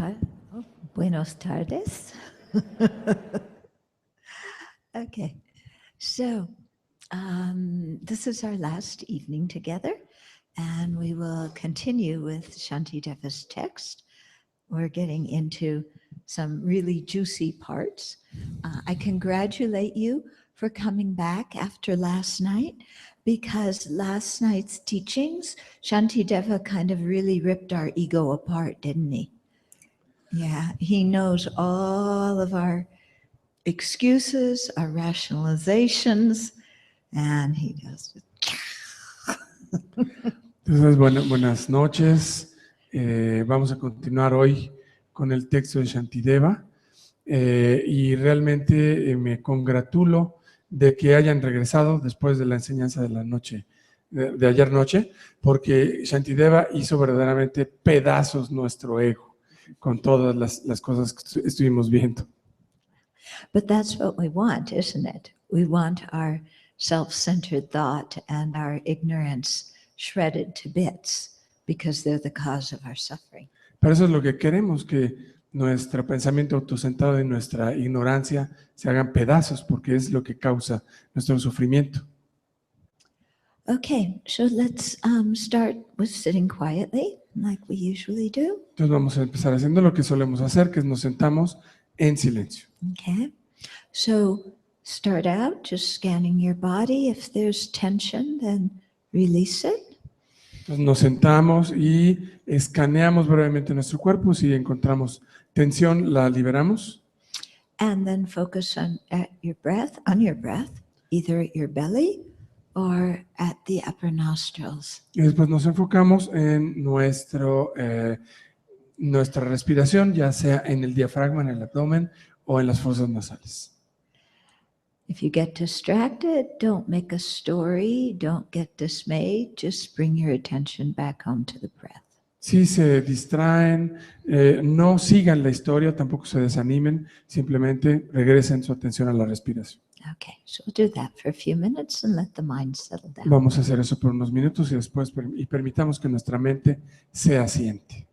Oh, buenos tardes. Okay, so this is our last evening together, and we will continue with Shantideva's text. We're getting into some really juicy parts. I congratulate you for coming back after last night, because last night's teachings, Shantideva kind of really ripped our ego apart, didn't he? Yeah, he knows all of our excuses, our rationalizations, and he does. Entonces, buenas noches. Vamos a continuar hoy con el texto de Shantideva y realmente me congratulo de que hayan regresado después de la enseñanza de la noche, de ayer noche, porque Shantideva hizo verdaderamente pedazos nuestro ego con todas las cosas que estuvimos viendo. But that's what we want, isn't it? We want our self-centered thought and our ignorance shredded to bits because they're the cause of our suffering. Pero eso es lo que queremos, que nuestro pensamiento autocentrado y nuestra ignorancia se hagan pedazos, porque es lo que causa nuestro sufrimiento. Okay, so let's start with sitting quietly, like we usually do. Entonces vamos a empezar haciendo lo que solemos hacer, que es nos sentamos en silencio. Okay, so start out just scanning your body. If there's tension, then release it. Entonces nos sentamos y escaneamos brevemente nuestro cuerpo. Si encontramos tensión, la liberamos. And then focus on your breath, either at your belly or at the upper nostrils. Y después nos enfocamos en nuestra respiración, ya sea en el diafragma, en el abdomen o en las fosas nasales. If you get distracted, don't make a story, don't get dismayed, just bring your attention back home to the breath. Si se distraen, no sigan la historia, tampoco se desanimen, simplemente regresen su atención a la respiración. Okay, so we'll do that for a few minutes and let the mind settle down. Vamos a hacer eso por unos minutos y después permitamos que nuestra mente se asiente.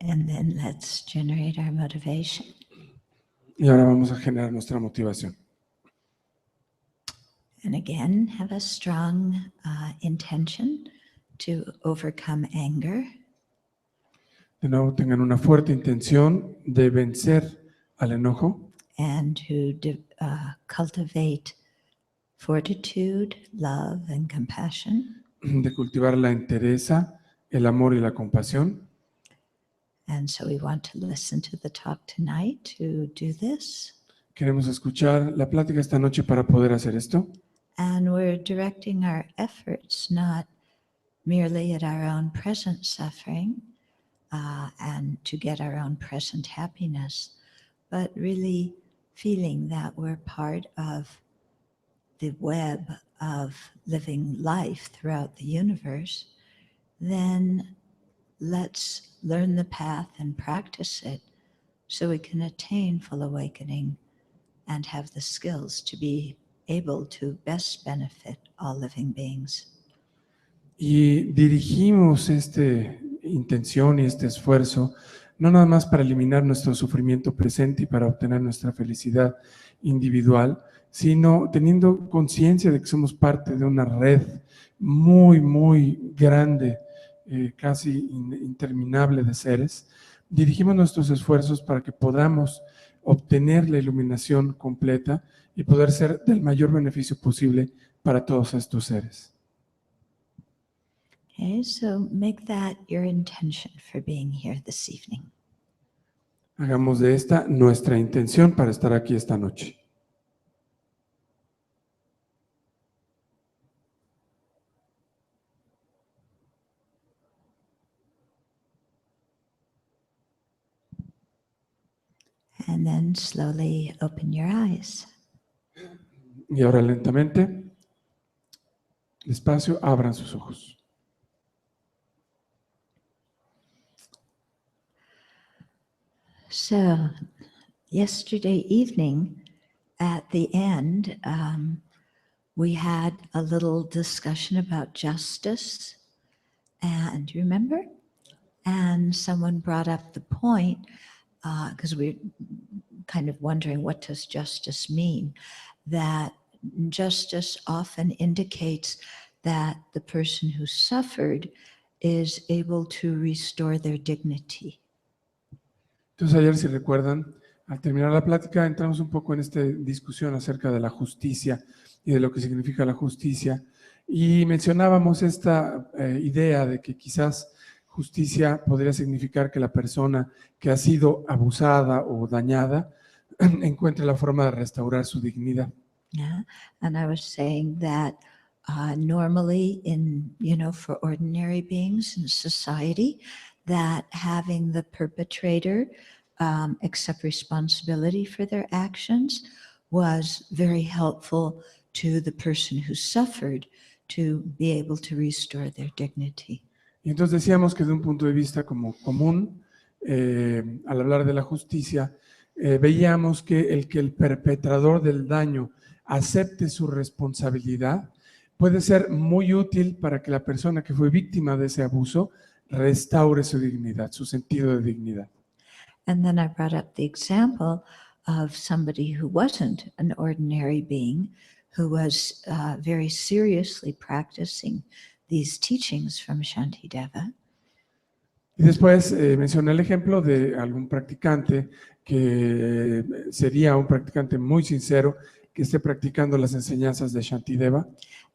And then let's generate our motivation. Y ahora vamos a generar nuestra motivación. And again, have a strong intention to overcome anger. De nuevo, tengan una fuerte intención de vencer al enojo, And to cultivate fortitude, love, and compassion. de cultivar la entereza, el amor y la compasión. And so we want to listen to the talk tonight to do this. Queremos escuchar la plática esta noche para poder hacer esto. And we're directing our efforts not merely at our own present suffering and to get our own present happiness, but really feeling that we're part of the web of living life throughout the universe. Then let's learn the path and practice it so we can attain full awakening and have the skills to be able to best benefit all living beings. Y dirigimos esta intención y este esfuerzo no nada más para eliminar nuestro sufrimiento presente y para obtener nuestra felicidad individual, sino teniendo conciencia de que somos parte de una red muy, muy grande, casi interminable de seres. Dirigimos nuestros esfuerzos para que podamos obtener la iluminación completa y poder ser del mayor beneficio posible para todos estos seres. Okay, so make that your intention for being here this evening. Hagamos de esta nuestra intención para estar aquí esta noche. And then slowly open your eyes. Y ahora lentamente, despacio, abran sus ojos. So, yesterday evening, at the end, we had a little discussion about justice. And remember? And someone brought up the point, because we're kind of wondering, what does justice mean? That justice often indicates that the person who suffered is able to restore their dignity. Entonces ayer, si recuerdan, al terminar la plática entramos un poco en esta discusión acerca de la justicia y de lo que significa la justicia y mencionábamos esta idea de que quizás justicia podría significar que la persona que ha sido abusada o dañada encuentre la forma de restaurar su dignidad. Yeah, and I was saying that normally for ordinary beings in society, that having the perpetrator accept responsibility for their actions was very helpful to the person who suffered to be able to restore their dignity. Y entonces decíamos que de un punto de vista como común, al hablar de la justicia, veíamos que el perpetrador del daño acepte su responsabilidad puede ser muy útil para que la persona que fue víctima de ese abuso restaure su dignidad, su sentido de dignidad. And then I brought up the example of somebody who wasn't an ordinary being, who was very seriously practicing these teachings from Shantideva. Y después mencioné el ejemplo de algún practicante que sería un practicante muy sincero que esté practicando las enseñanzas de Shantideva.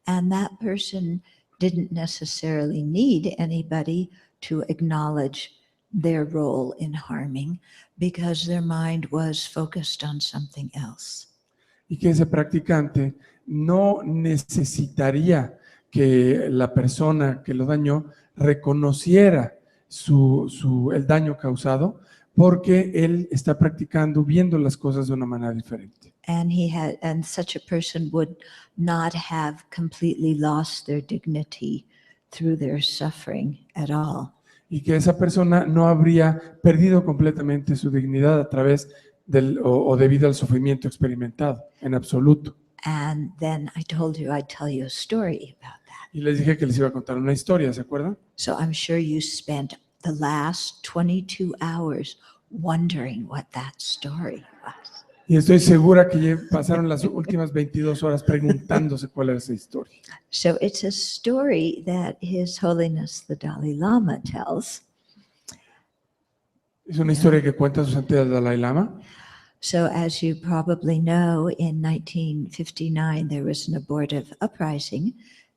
And that person didn't necessarily need anybody to acknowledge their role in harming because their mind was focused on something else. Y que ese practicante no necesitaría que la persona que lo dañó reconociera el daño causado porque él está practicando viendo las cosas de una manera diferente. And such a person would not have completely lost their dignity through their suffering at all. Y que esa persona no habría perdido completamente su dignidad a través o debido al sufrimiento experimentado, en absoluto. And then I told you I'd tell you a story about that. Y les dije que les iba a contar una historia, ¿se acuerdan? So I'm sure you spent the last 22 hours wondering what that story was. Y estoy segura que pasaron las últimas 22 horas preguntándose cuál era esa historia. So it's a story that His Holiness the Dalai Lama tells. Es una historia que cuenta su santidad Dalai Lama. So as you probably know, in 1959, there was an abortive uprising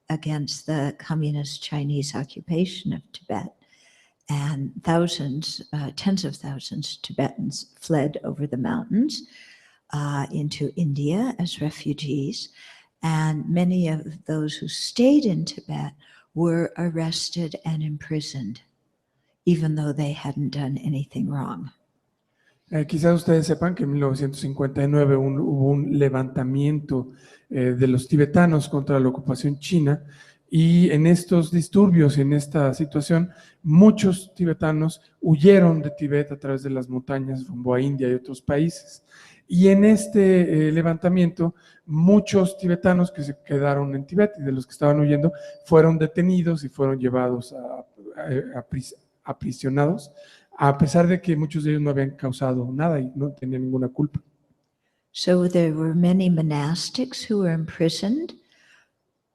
against the communist Chinese occupation of Tibet. And thousands, tens of thousands of Tibetans fled over the mountains into India as refugees. And many of those who stayed in Tibet were arrested and imprisoned, even though they hadn't done anything wrong. Quizás ustedes sepan que en 1959 hubo un levantamiento de los tibetanos contra la ocupación china, y en estos disturbios, en esta situación, muchos tibetanos huyeron de Tibet a través de las montañas rumbo a India y otros países. Y en este levantamiento, muchos tibetanos que se quedaron en Tibet y de los que estaban huyendo fueron detenidos y fueron llevados aprisionados, a pesar de que muchos de ellos no habían causado nada y no tenían ninguna culpa. So there were many monastics who were imprisoned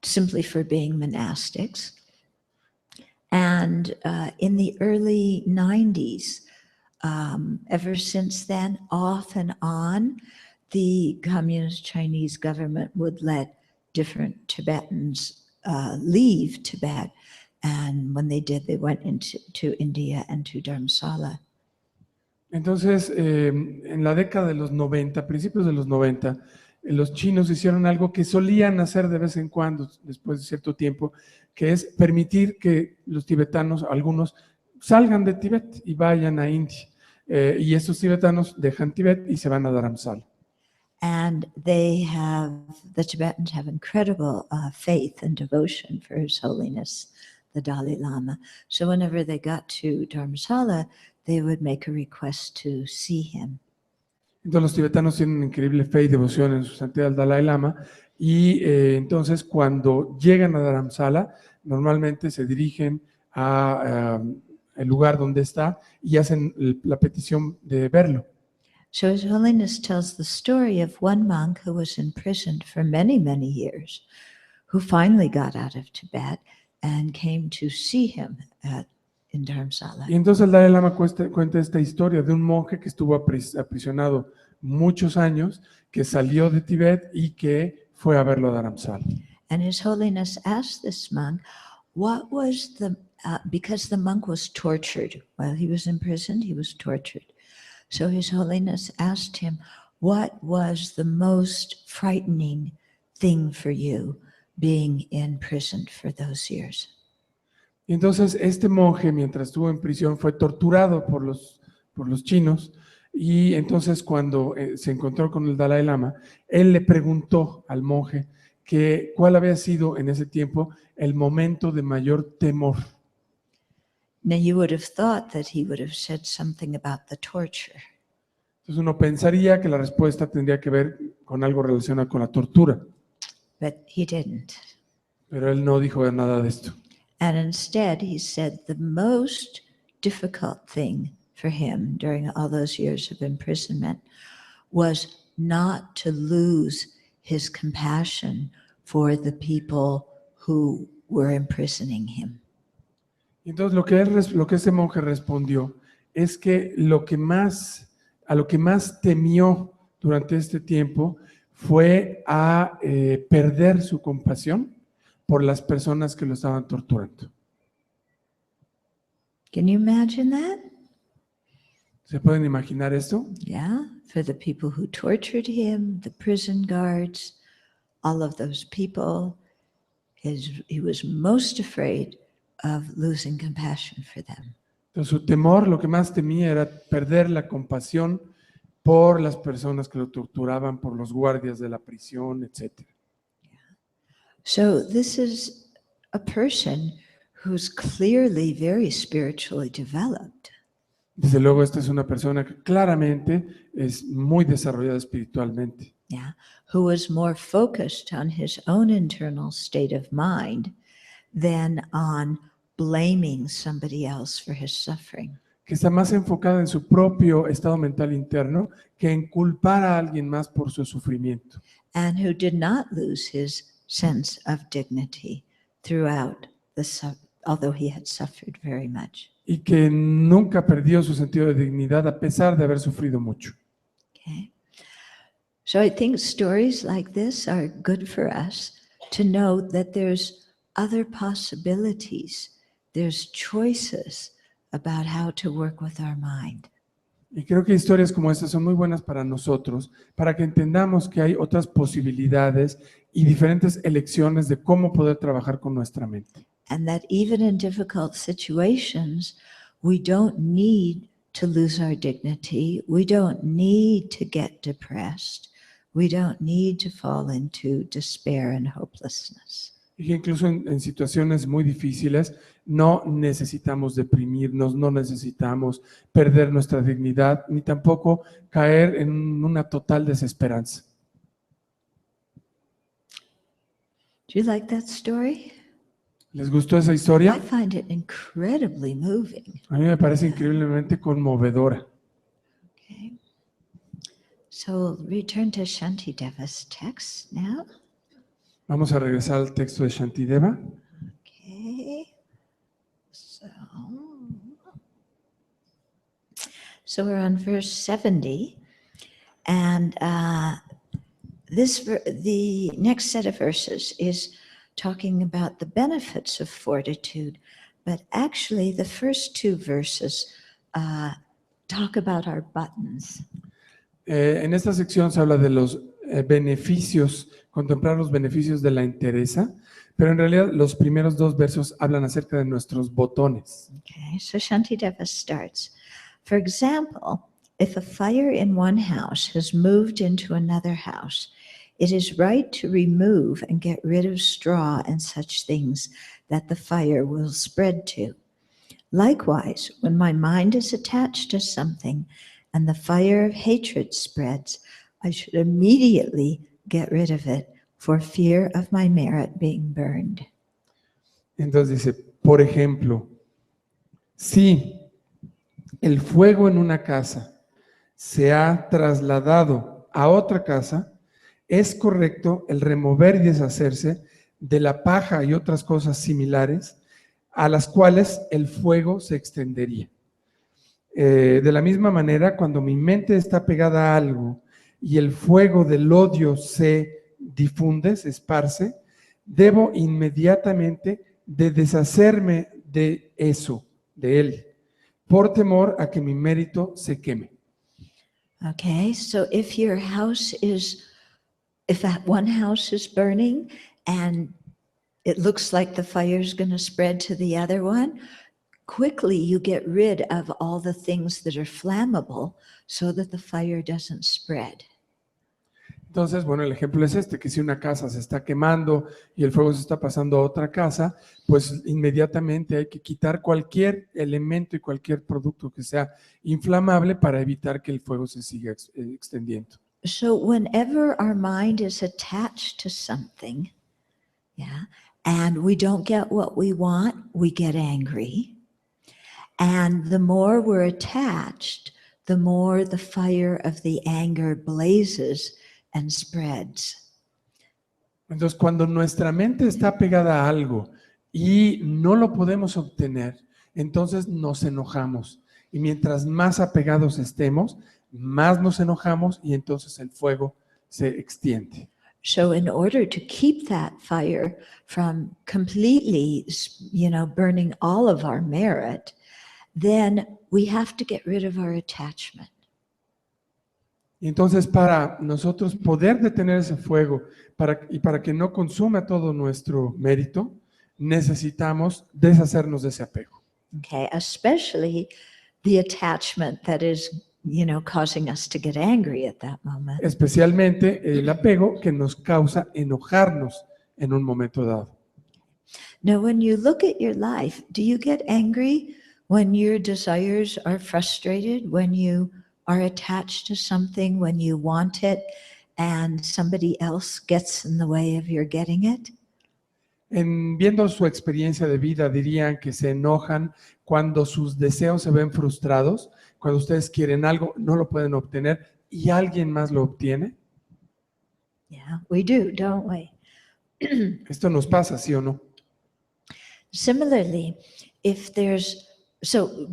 simply for being monastics. And in the early 90s, ever since then, off and on, the Communist Chinese government would let different Tibetans leave Tibet. And when they did, they went to India and to Dharamsala. Entonces, en la década de los 90, principios de los 90, los chinos hicieron algo que solían hacer de vez en cuando, después de cierto tiempo, que es permitir que los tibetanos, algunos, salgan de Tibet y vayan a India. Y estos tibetanos dejan Tibet y se van a Dharamsala. And the Tibetans have incredible faith and devotion for His Holiness the Dalai Lama. So whenever they got to Dharamsala, they would make a request to see him. Entonces los tibetanos tienen increíble fe y devoción en su santidad el Dalai Lama, y entonces cuando llegan a Dharamsala, normalmente se dirigen a el lugar donde está y hacen la petición de verlo. So His Holiness tells the story of one monk who was imprisoned for many, many years, who finally got out of Tibet and came to see him in Dharamsala. Y entonces el Dalai Lama cuenta esta historia de un monje que estuvo aprisionado muchos años, que salió de Tibet y que fue a verlo a Dharamsala. And His Holiness asked this monk, what was because the monk was tortured. While he was imprisoned, he was tortured. So His Holiness asked him, what was the most frightening thing for you being imprisoned for those years? Y entonces este monje, mientras estuvo en prisión, fue torturado por los chinos, y entonces cuando se encontró con el Dalai Lama, él le preguntó al monje que cuál había sido en ese tiempo el momento de mayor temor. Now you would have thought that he would have said something about the torture. Entonces uno pensaría que la respuesta tendría que ver con algo relacionado con la tortura. But he didn't. Pero él no dijo nada de esto. And instead, he said the most difficult thing for him during all those years of imprisonment was not to lose his compassion for the people who were imprisoning him. Entonces lo que ese monje respondió es que a lo que más temió durante este tiempo fue a perder su compasión por las personas que lo estaban torturando. Can you imagine that? ¿Se pueden imaginar esto? Yeah, for the people who tortured him, the prison guards, all of those people, he was most afraid of losing compassion for them. Entonces su temor, lo que más temía era perder la compasión por las personas que lo torturaban, por los guardias de la prisión, etc. So this is a person who's clearly very spiritually developed. Desde luego, esta es una persona que claramente es muy desarrollada espiritualmente. Yeah, who was more focused on his own internal state of mind than on blaming somebody else for his suffering, que está más enfocada en su propio estado mental interno que en culpar a alguien más por su sufrimiento. and who did not lose his sense of dignity throughout although he had suffered very much. Y que nunca perdió su sentido de dignidad a pesar de haber sufrido mucho. Okay. So I think stories like this are good for us to know that there's other possibilities, there's choices about how to work with our mind. Y creo que historias como estas son muy buenas para nosotros, para que entendamos que hay otras posibilidades y diferentes elecciones de cómo poder trabajar con nuestra mente. And that even in difficult situations, we don't need to lose our dignity. We don't need to get depressed. We don't need to fall into despair and hopelessness. Y que incluso en situaciones muy difíciles no necesitamos deprimirnos, no necesitamos perder nuestra dignidad, ni tampoco caer en una total desesperanza. Do you like that story? ¿Les gustó esa I historia? find it incredibly moving. A mí me parece increíblemente conmovedora. Okay. So we'll return to Shantideva's text now. Vamos a regresar al texto de Shantideva. Okay. So we're on verse 70, and the next set of verses is talking about the benefits of fortitude, but actually the first two verses talk about our buttons. En esta sección se habla de los beneficios, contemplar los beneficios de la entereza, pero en realidad los primeros dos versos hablan acerca de nuestros botones. Okay, so Shantideva starts. For example, if a fire in one house has moved into another house, it is right to remove and get rid of straw and such things that the fire will spread to. Likewise, when my mind is attached to something and the fire of hatred spreads, I should immediately get rid of it for fear of my merit being burned. Entonces dice, por ejemplo, si el fuego en una casa se ha trasladado a otra casa, es correcto el remover y deshacerse de la paja y otras cosas similares a las cuales el fuego se extendería. De la misma manera, cuando mi mente está pegada a algo y el fuego del odio se difunde, se esparce, debo inmediatamente de deshacerme de eso, de él, por temor a que mi mérito se queme. Okay, so if one house is burning and it looks like the fire is going to spread to the other one, quickly you get rid of all the things that are flammable so that the fire doesn't spread. Entonces, bueno, el ejemplo es este, que si una casa se está quemando y el fuego se está pasando a otra casa, pues inmediatamente hay que quitar cualquier elemento y cualquier producto que sea inflamable para evitar que el fuego se siga extendiendo. So whenever our mind is attached to something, and we don't get what we want, we get angry. And the more we're attached, the more the fire of the anger blazes and spreads. Entonces, cuando nuestra mente está pegada a algo y no lo podemos obtener, entonces nos enojamos. Y mientras más apegados estemos, más nos enojamos y entonces el fuego se extiende. So in order to keep that fire from completely, burning all of our merit, then we have to get rid of our attachment. Y entonces para nosotros poder detener ese fuego y para que no consuma todo nuestro mérito, necesitamos deshacernos de ese apego. Okay, especially the attachment that is, causing us to get angry at that moment. Especialmente el apego que nos causa enojarnos en un momento dado. Now, when you look at your life, do you get angry when your desires are frustrated, when you are attached to something, when you want it and somebody else gets in the way of your getting it? viendo su experiencia de vida, dirían que se enojan cuando sus deseos se ven frustrados, cuando ustedes quieren algo, no lo pueden obtener y alguien más lo obtiene. Yeah, we do, don't we? Esto nos pasa, ¿sí o no? Similarly, if there's, so,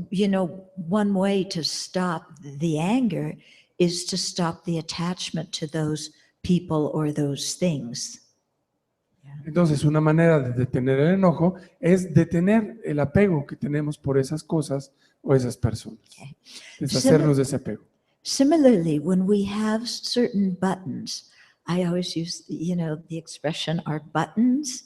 one way to stop the anger is to stop the attachment to those people or those things. Entonces, una manera de detener el enojo es detener el apego que tenemos por esas cosas o esas personas. Okay. Deshacernos de ese apego. Similarly, when we have certain buttons, I always use, the expression our buttons,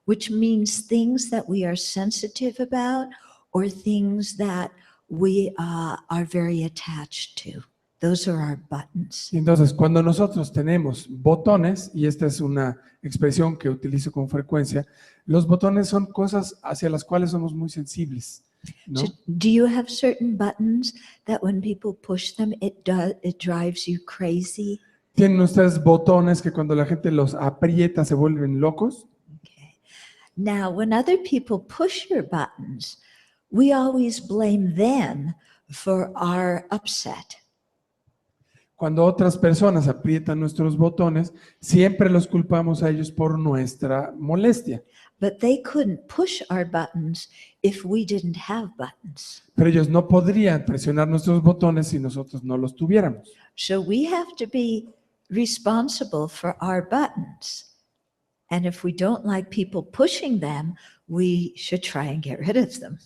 which means things that we are sensitive about or things that we are very attached to. Those are our buttons. Y entonces, cuando nosotros tenemos botones, y esta es una expresión que utilizo con frecuencia, los botones son cosas hacia las cuales somos muy sensibles, ¿no? So do you have certain buttons that when people push them, it drives you crazy? ¿Tienen ustedes botones que cuando la gente los aprieta se vuelven locos? Okay. Now, when other people push your buttons, we always blame them for our upset. Cuando otras personas aprietan nuestros botones, siempre los culpamos a ellos por nuestra molestia. But they couldn't push our buttons if we didn't have buttons. Pero ellos no podrían presionar nuestros botones si nosotros no los tuviéramos. So we have to be responsible for our buttons. And if we don't like people pushing them, we should try and get rid of them.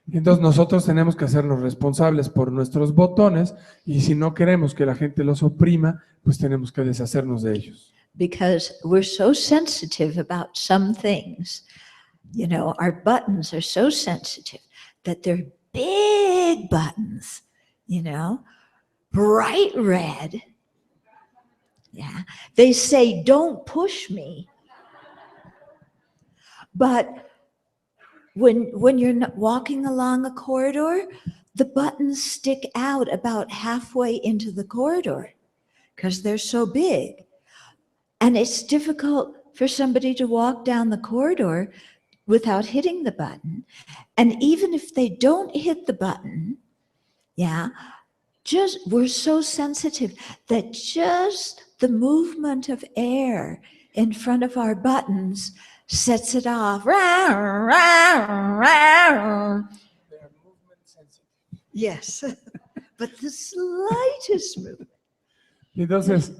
Entonces nosotros tenemos que hacernos responsables por nuestros botones y si no queremos que la gente los oprima, pues tenemos que deshacernos de ellos. Because we're so sensitive about some things. Our buttons are so sensitive that they're big buttons, bright red. Yeah. They say, don't push me. But when you're not walking along a corridor, the buttons stick out about halfway into the corridor because they're so big. And it's difficult for somebody to walk down the corridor without hitting the button. And even if they don't hit the button, we're so sensitive that just the movement of air in front of our buttons sets it off. Yes, but the slightest movement. Entonces,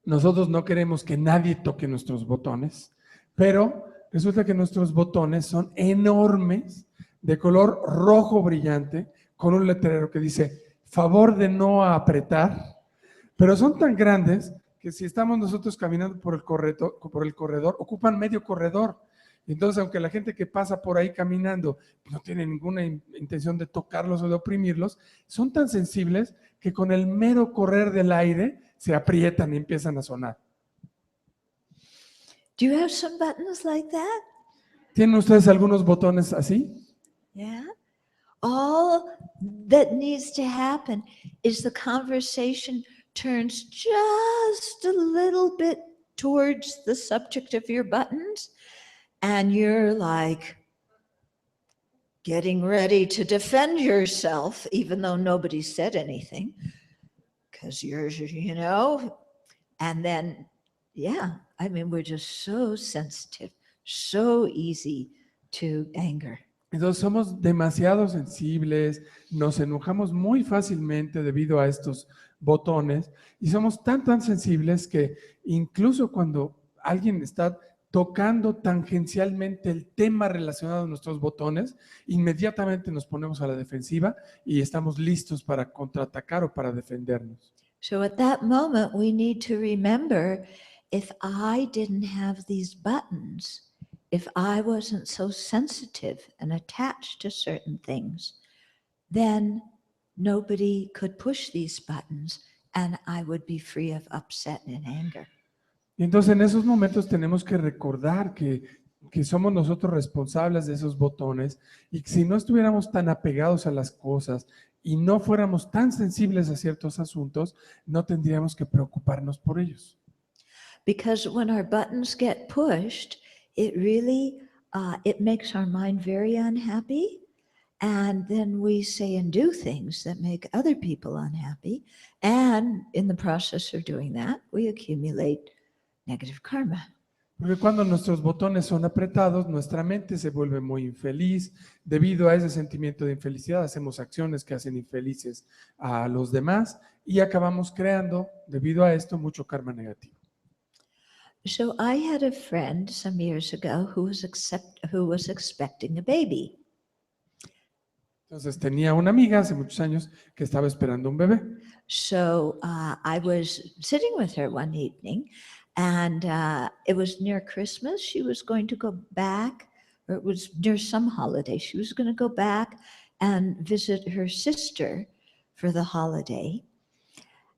nosotros no queremos que nadie toque nuestros botones, pero resulta que nuestros botones son enormes, de color rojo brillante, con un letrero que dice, favor de no apretar, pero son tan grandes que si estamos nosotros caminando por el corredor, ocupan medio corredor. Entonces, aunque la gente que pasa por ahí caminando no tiene ninguna intención de tocarlos o de oprimirlos, son tan sensibles que con el mero correr del aire se aprietan y empiezan a sonar. Do you have some buttons like that? ¿Tienen ustedes algunos botones así? Yeah. All that needs to happen is the conversation turns just a little bit towards the subject of your buttons, and you're like getting ready to defend yourself, even though nobody said anything, because you're, and then, we're just so sensitive, so easy to anger. Entonces somos demasiado sensibles, nos enojamos muy fácilmente debido a estos botones y somos tan sensibles que incluso cuando alguien está tocando tangencialmente el tema relacionado a nuestros botones, inmediatamente nos ponemos a la defensiva y estamos listos para contraatacar o para defendernos. So at that moment, we need to remember, if I didn't have these buttons, if I wasn't so sensitive and attached to certain things, then nobody could push these buttons and I would be free of upset and anger. Y entonces en esos momentos tenemos que recordar que somos nosotros responsables de esos botones y que si no estuviéramos tan apegados a las cosas y no fuéramos tan sensibles a ciertos asuntos, no tendríamos que preocuparnos por ellos. Because when our buttons get pushed, it really, it makes our mind very unhappy. And then we say and do things that make other people unhappy. And in the process of doing that, we accumulate negative karma. Porque cuando nuestros botones son apretados, nuestra mente se vuelve muy infeliz. Debido a ese sentimiento de infelicidad, hacemos acciones que hacen infelices a los demás y acabamos creando, debido a esto, mucho karma negativo. So I had a friend some years ago who was expecting a baby. Entonces tenía una amiga hace muchos años que estaba esperando un bebé. So I was sitting with her one evening, and it was near Christmas. She was going to go back, or it was near some holiday. She was going to go back and visit her sister for the holiday.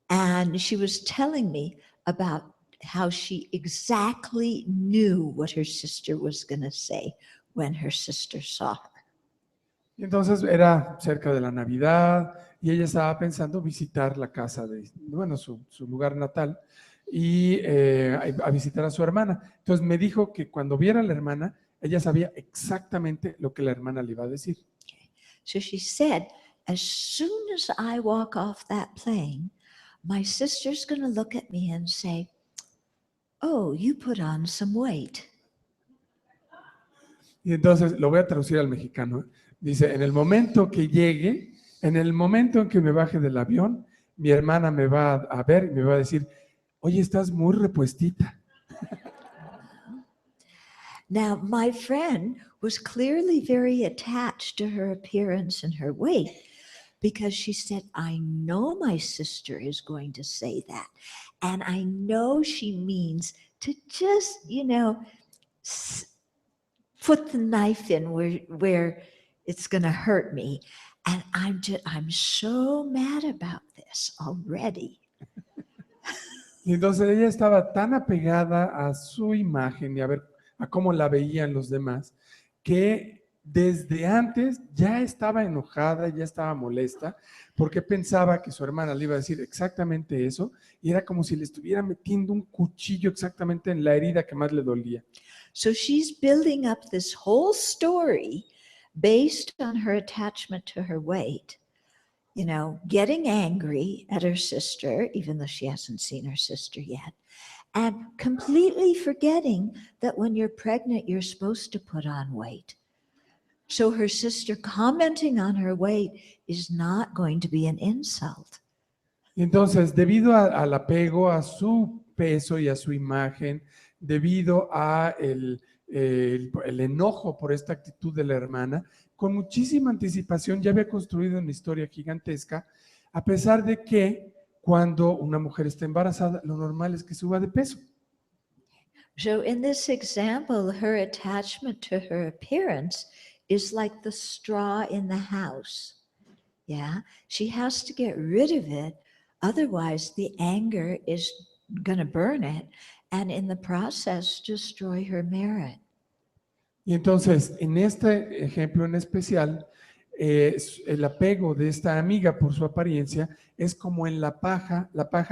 And she was telling me about how she exactly knew what her sister was going to say when her sister saw her. Y entonces era cerca de la Navidad y ella estaba pensando visitar la casa de, bueno, su lugar natal y a visitar a su hermana. Entonces me dijo que cuando viera a la hermana, ella sabía exactamente lo que la hermana le iba a decir. So she said, as soon as I walk off that plane, my sister's going to look at me and say, "Oh, you put on some weight." Y entonces lo voy a traducir al mexicano. Dice, en el momento que llegue, en el momento en que me baje del avión, mi hermana me va a ver y me va a decir, oye, estás muy repuestita. Now, my friend was clearly very attached to her appearance and her weight because she said, I know my sister is going to say that. And I know she means to just, put the knife in where it's going to hurt me. And I'm so mad about this already. Y entonces ella estaba tan apegada a su imagen y a cómo la veían los demás, que desde antes ya estaba enojada, ya estaba molesta, porque pensaba que su hermana le iba a decir exactamente eso, y era como si le estuviera metiendo un cuchillo exactamente en la herida que más le dolía. So she's building up this whole story based on her attachment to her weight, getting angry at her sister, even though she hasn't seen her sister yet, and completely forgetting that when you're pregnant, you're supposed to put on weight. So her sister commenting on her weight is not going to be an insult. Y entonces, debido al apego a su peso y a su imagen, debido a el enojo por esta actitud de la hermana, con muchísima anticipación ya había construido una historia gigantesca, a pesar de que cuando una mujer está embarazada, lo normal es que suba de peso. So in this example, her attachment to her appearance is like the straw in the house. Yeah, she has to get rid of it. Otherwise, the anger is going to burn it and in the process destroy her merit. Y entonces, en este ejemplo en especial, el apego de esta amiga por su apariencia es como en la paja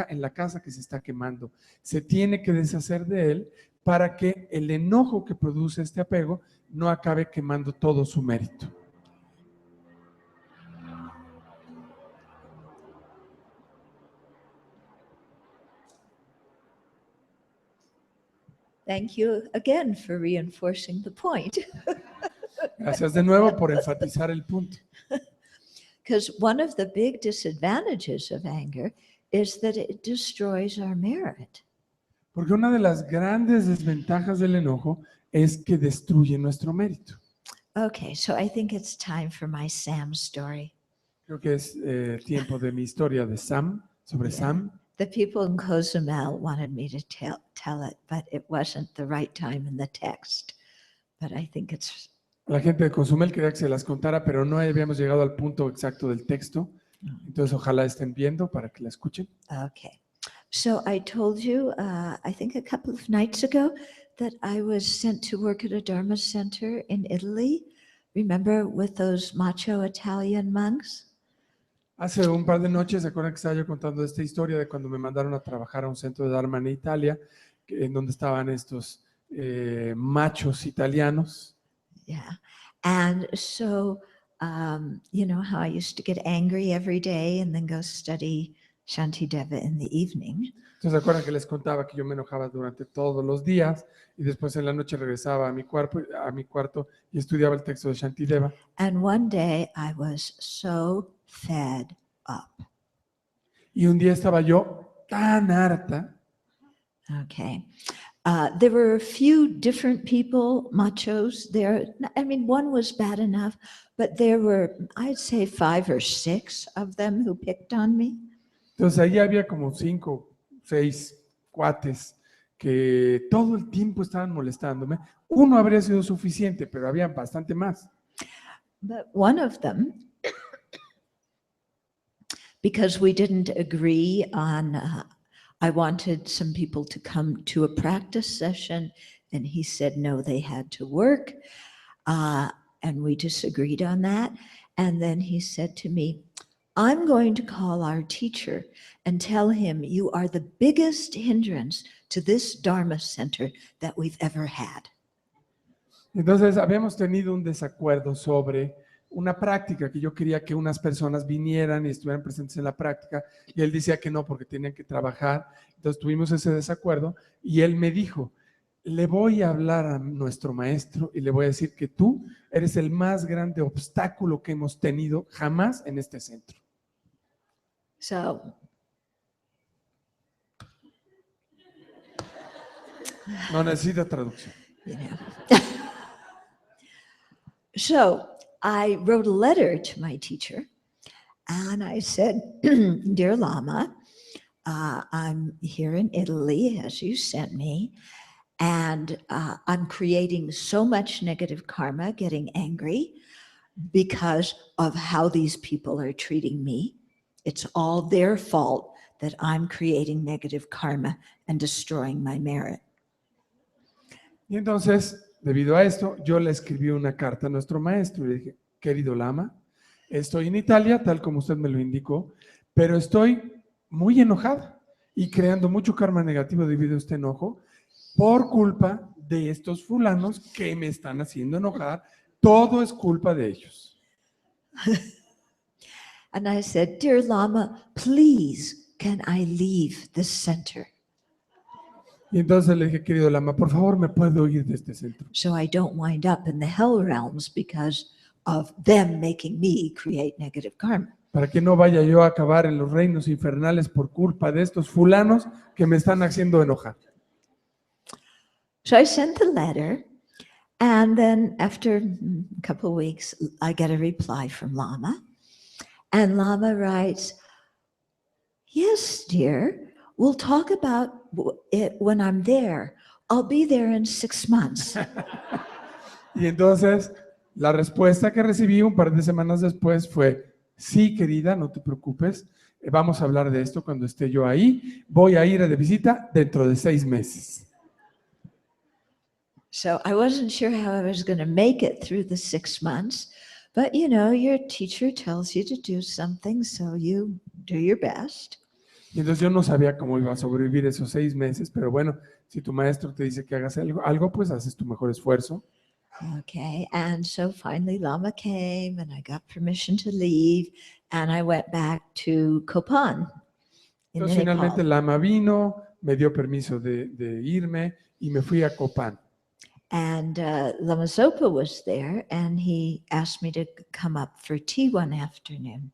en la casa que se está quemando. Se tiene que deshacer de él para que el enojo que produce este apego no acabe quemando todo su mérito. Thank you again for reinforcing the point. Gracias de nuevo por enfatizar el punto. Because one of the big disadvantages of anger is that it destroys our merit. Porque una de las grandes desventajas del enojo es que destruye nuestro mérito. Okay, so I think it's time for my Sam story. Creo que es tiempo de mi historia de Sam, sobre Yeah. Sam. The people in Cozumel wanted me to tell it, but it wasn't the right time in the text. But I think it's... La gente de Cozumel quería que se las contara, pero no habíamos llegado al punto exacto del texto. Entonces, ojalá estén viendo para que la escuchen. Okay. So I told you, I think a couple of nights ago, that I was sent to work at a Dharma center in Italy. Remember with those macho Italian monks? Hace un par de noches, ¿se acuerdan que estaba yo contando esta historia de cuando me mandaron a trabajar a un centro de Dharma en Italia, en donde estaban estos machos italianos. Yeah. And so, you know how I used to get angry every day and then go study Shantideva in the evening. Entonces, ¿se acuerdan que les contaba que yo me enojaba durante todos los días y después en la noche regresaba a mi cuarto y estudiaba el texto de Shantideva? And one day I was so fed up. Y un día estaba yo tan harta. Okay. There were a few different people, machos there. I mean, one was bad enough, but there were, I'd say, 5 or 6 of them who picked on me. Entonces ahí había como 5, 6 cuates que todo el tiempo estaban molestándome. Uno habría sido suficiente, pero había bastante más. But one of them, because we didn't agree on, I wanted some people to come to a practice session, and he said no, they had to work. And we disagreed on that. And then he said to me, I'm going to call our teacher and tell him you are the biggest hindrance to this Dharma center that we've ever had. Entonces habíamos tenido un desacuerdo sobre una práctica que yo quería que unas personas vinieran y estuvieran presentes en la práctica y él decía que no porque tenían que trabajar. Entonces tuvimos ese desacuerdo y él me dijo, le voy a hablar a nuestro maestro y le voy a decir que tú eres el más grande obstáculo que hemos tenido jamás en este centro. So, No necesita traducción. you know. So I wrote a letter to my teacher and I said, Dear Lama, I'm here in Italy as you sent me, and I'm creating so much negative karma, getting angry because of how these people are treating me. It's all their fault that I'm creating negative karma and destroying my merit. Y entonces, debido a esto, yo le escribí una carta a nuestro maestro y le dije, querido Lama, estoy en Italia, tal como usted me lo indicó, pero estoy muy enojada y creando mucho karma negativo debido a este enojo por culpa de estos fulanos que me están haciendo enojar. Todo es culpa de ellos. And I said, Dear Lama, please, can I leave this center Y entonces le dije, querido Lama, por favor, ¿me puedo ir de este centro? so I don't wind up in the hell realms because of them making me create negative karma? Para que no vaya yo a acabar en los reinos infernales por culpa de estos fulanos que me están haciendo enojar. So I sent the letter, and then after a couple of weeks, I get a reply from Lama. And Lama writes, Yes, dear, we'll talk about it when I'm there. I'll be there in 6 months. Y entonces la respuesta que recibí un par de semanas después fue, sí, querida, no te preocupes, vamos a hablar de esto cuando esté yo ahí. Voy a ir de visita dentro de 6 meses. So I wasn't sure how I was going to make it through the 6 months, but you know, your teacher tells you to do something, so you do your best. Y entonces yo no sabía cómo iba a sobrevivir esos 6 meses, pero bueno, si tu maestro te dice que hagas algo, pues haces tu mejor esfuerzo. Okay, and so finally Lama came and I got permission to leave and I went back to Kopan in Entonces finalmente Nepal. Lama vino, me dio permiso de irme y me fui a Copán. And Lama Zopa was there and he asked me to come up for tea one afternoon.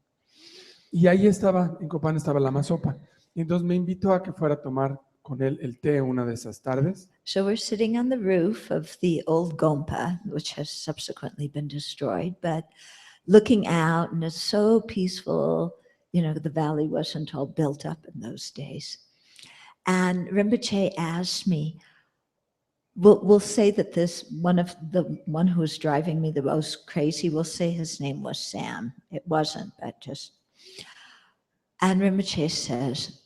Y ahí estaba, en Copán estaba Lama Sopa. Y entonces me invitó a que fuera a tomar con él el té una de esas tardes. So we're sitting on the roof of the old Gompa, which has subsequently been destroyed, but looking out, and it's so peaceful. You know, the valley wasn't all built up in those days. And Rinpoche asked me, we'll say that this one who was driving me the most crazy, we'll say his name was Sam. It wasn't, but just. And Rinpoche says,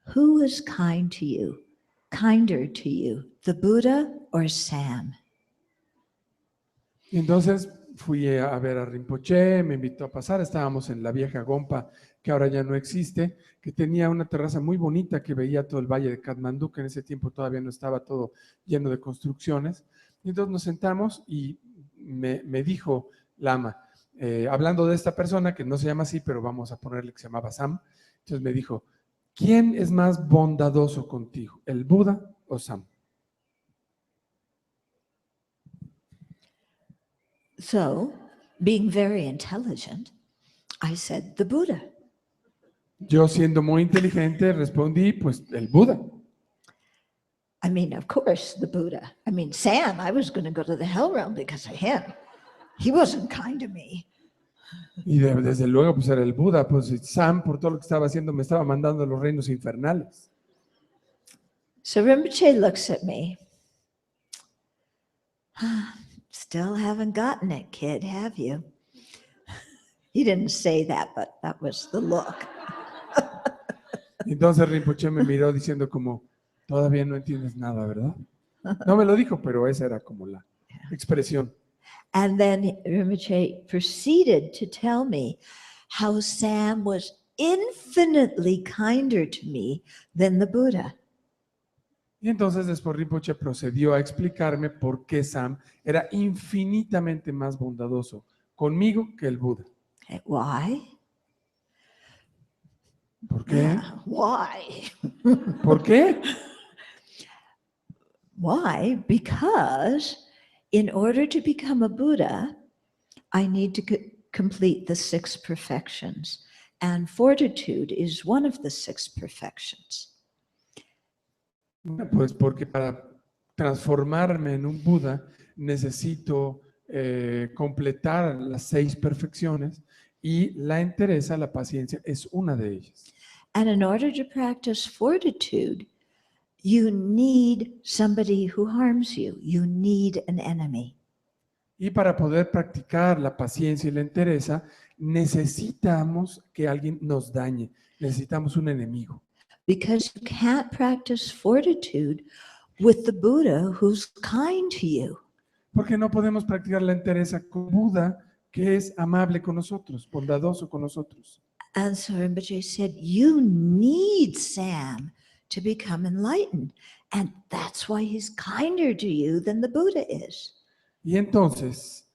who is kind to you, kinder to you, the Buddha or Sam? Y entonces fui a ver a Rinpoché, me invitó a pasar, estábamos en la vieja Gompa, que ahora ya no existe, que tenía una terraza muy bonita que veía todo el valle de Katmandú, que en ese tiempo todavía no estaba todo lleno de construcciones. Y entonces nos sentamos y me dijo Lama, hablando de esta persona, que no se llama así, pero vamos a ponerle que se llamaba Sam, entonces me dijo, ¿quién es más bondadoso contigo, el Buda o Sam? So, being very intelligent, I said, the Buddha. Yo, siendo muy inteligente, respondí, pues el Buda. I mean, of course, the Buddha. I mean, Sam, I was going to go to the hell realm because of him. He wasn't kind to me. Y desde luego, pues era el Buda, pues Sam, por todo lo que estaba haciendo, me estaba mandando a los reinos infernales. So Rinpoche looks at me. Still haven't gotten it, kid, have you? He didn't say that, but that was the look. Y entonces Rinpoche me miró diciendo como, todavía no entiendes nada, ¿verdad? No me lo dijo, pero esa era como la expresión. And then Rinpoche proceeded to tell me how Sam was infinitely kinder to me than the Buddha. Y entonces después Rinpoche procedió a explicarme por qué Sam era infinitamente más bondadoso conmigo que el Buda. Okay, why? ¿Por qué? Why? ¿Por qué? Why? Because in order to become a Buddha, I need to complete the 6 perfections, and fortitude is one of the 6 perfections. Pues porque para transformarme en un Buda necesito completar las 6 perfecciones y la entereza, la paciencia, es una de ellas. And in order to practice fortitude, you need somebody who harms you. You need an enemy. Y para poder practicar la paciencia y la entereza, necesitamos que alguien nos dañe, necesitamos un enemigo. Because you can't practice fortitude with the Buddha who's kind to you. Porque no podemos practicar la entereza con Buda, que es amable con nosotros, bondadoso con nosotros. And so Rinpoche said, you need Sam to become enlightened. And that's why he's kinder to you than the Buddha is. Y entonces,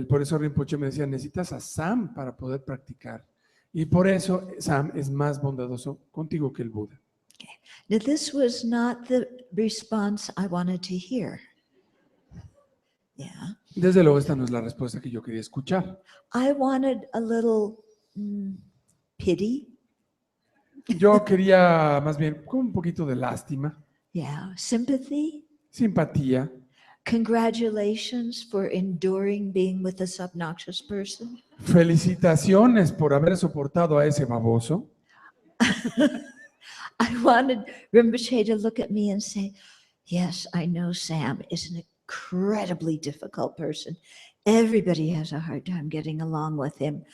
por eso Rinpoche me decía, necesitas a Sam para poder practicar. Y por eso Sam es más bondadoso contigo que el Buda. Okay. Now, this was not the response I wanted to hear. Yeah. Desde luego, esta no es la respuesta que yo quería escuchar. I wanted a little pity. Yo quería más bien con un poquito de lástima, Yeah. Sympathy. simpatía. Congratulations for enduring being with this obnoxious person. Felicitaciones por haber soportado a ese baboso. I wanted Rinpoche to look at me and say, yes, I know Sam is an incredibly difficult person. Everybody has a hard time getting along with him.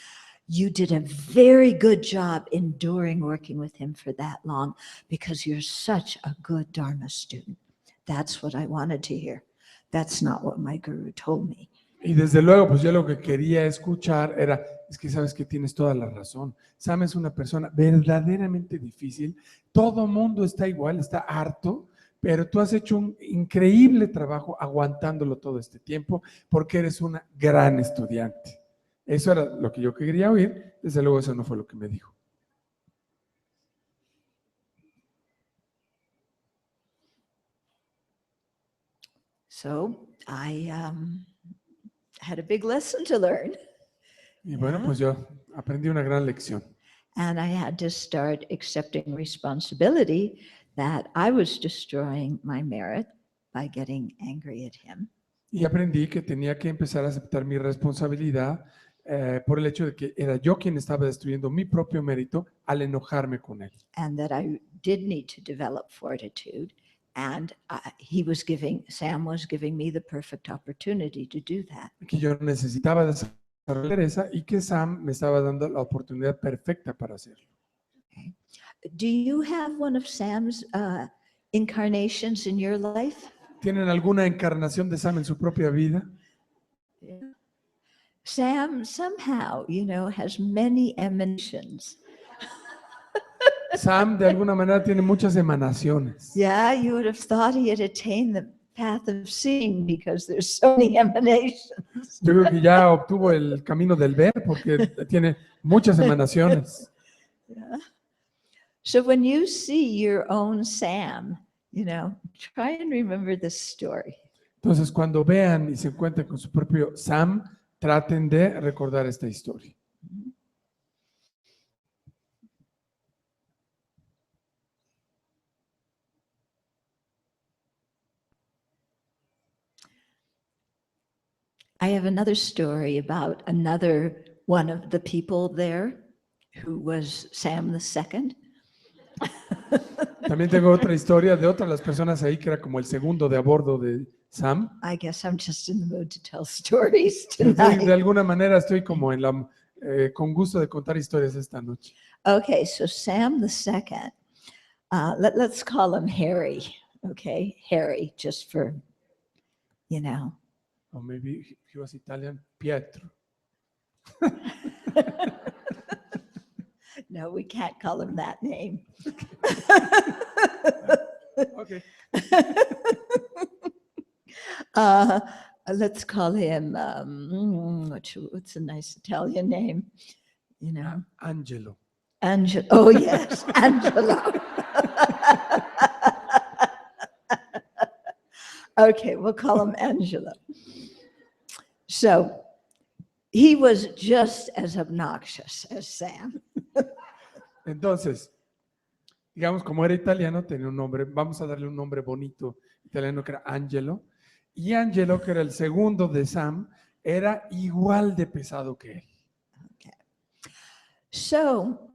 You did a very good job enduring working with him for that long because you're such a good Dharma student. That's what I wanted to hear. That's not what my guru told me. Y desde luego, pues yo lo que quería escuchar era, es que sabes que tienes toda la razón. Sam es una persona verdaderamente difícil. Todo mundo está igual, está harto, pero tú has hecho un increíble trabajo aguantándolo todo este tiempo porque eres una gran estudiante. Eso era lo que yo quería oír. Desde luego, eso no fue lo que me dijo. So I had a big lesson to learn. Y bueno, pues yo aprendí una gran lección. And I had to start accepting responsibility that I was destroying my merit by getting angry at him. Y aprendí que tenía que empezar a aceptar mi responsabilidad por el hecho de que era yo quien estaba destruyendo mi propio mérito al enojarme con él. And that I did need to develop fortitude. And Sam was giving me the perfect opportunity to do that. Que yo necesitaba desarrollar esa y que Sam me estaba dando la oportunidad perfecta para hacerlo. Okay. Do you have one of Sam's incarnations in your life? ¿Tienen alguna encarnación de Sam en su propia vida? Yeah. Sam somehow, has many emanations. Sam de alguna manera tiene muchas emanaciones. Yeah, you would have thought he had attained the path of seeing because there's so many emanations. Yo creo que ya obtuvo el camino del ver porque tiene muchas emanaciones. Yeah. So when you see your own Sam, try and remember this story. Entonces, cuando vean y se encuentren con su propio Sam, traten de recordar esta historia. I have another story about another one of the people there who was Sam the second. También tengo otra historia de otra de las personas ahí que era como el segundo de a bordo de Sam. I guess I'm just in the mood to tell stories De tonight. alguna manera estoy como en con gusto de contar historias esta noche. Okay, so Sam the second, let's call him Harry, okay? Harry, just for, Or maybe he was Italian, Pietro. No, we can't call him that name. Okay. Let's call him, what's a nice Italian name? Angelo. Angelo. Oh, yes, Angelo. Okay, we'll call him Angelo. So he was just as obnoxious as Sam. Entonces, digamos, como era italiano, tenía un nombre, vamos a darle un nombre bonito italiano que era Angelo. Y Angelo, que era el segundo de Sam, era igual de pesado que él. Okay. So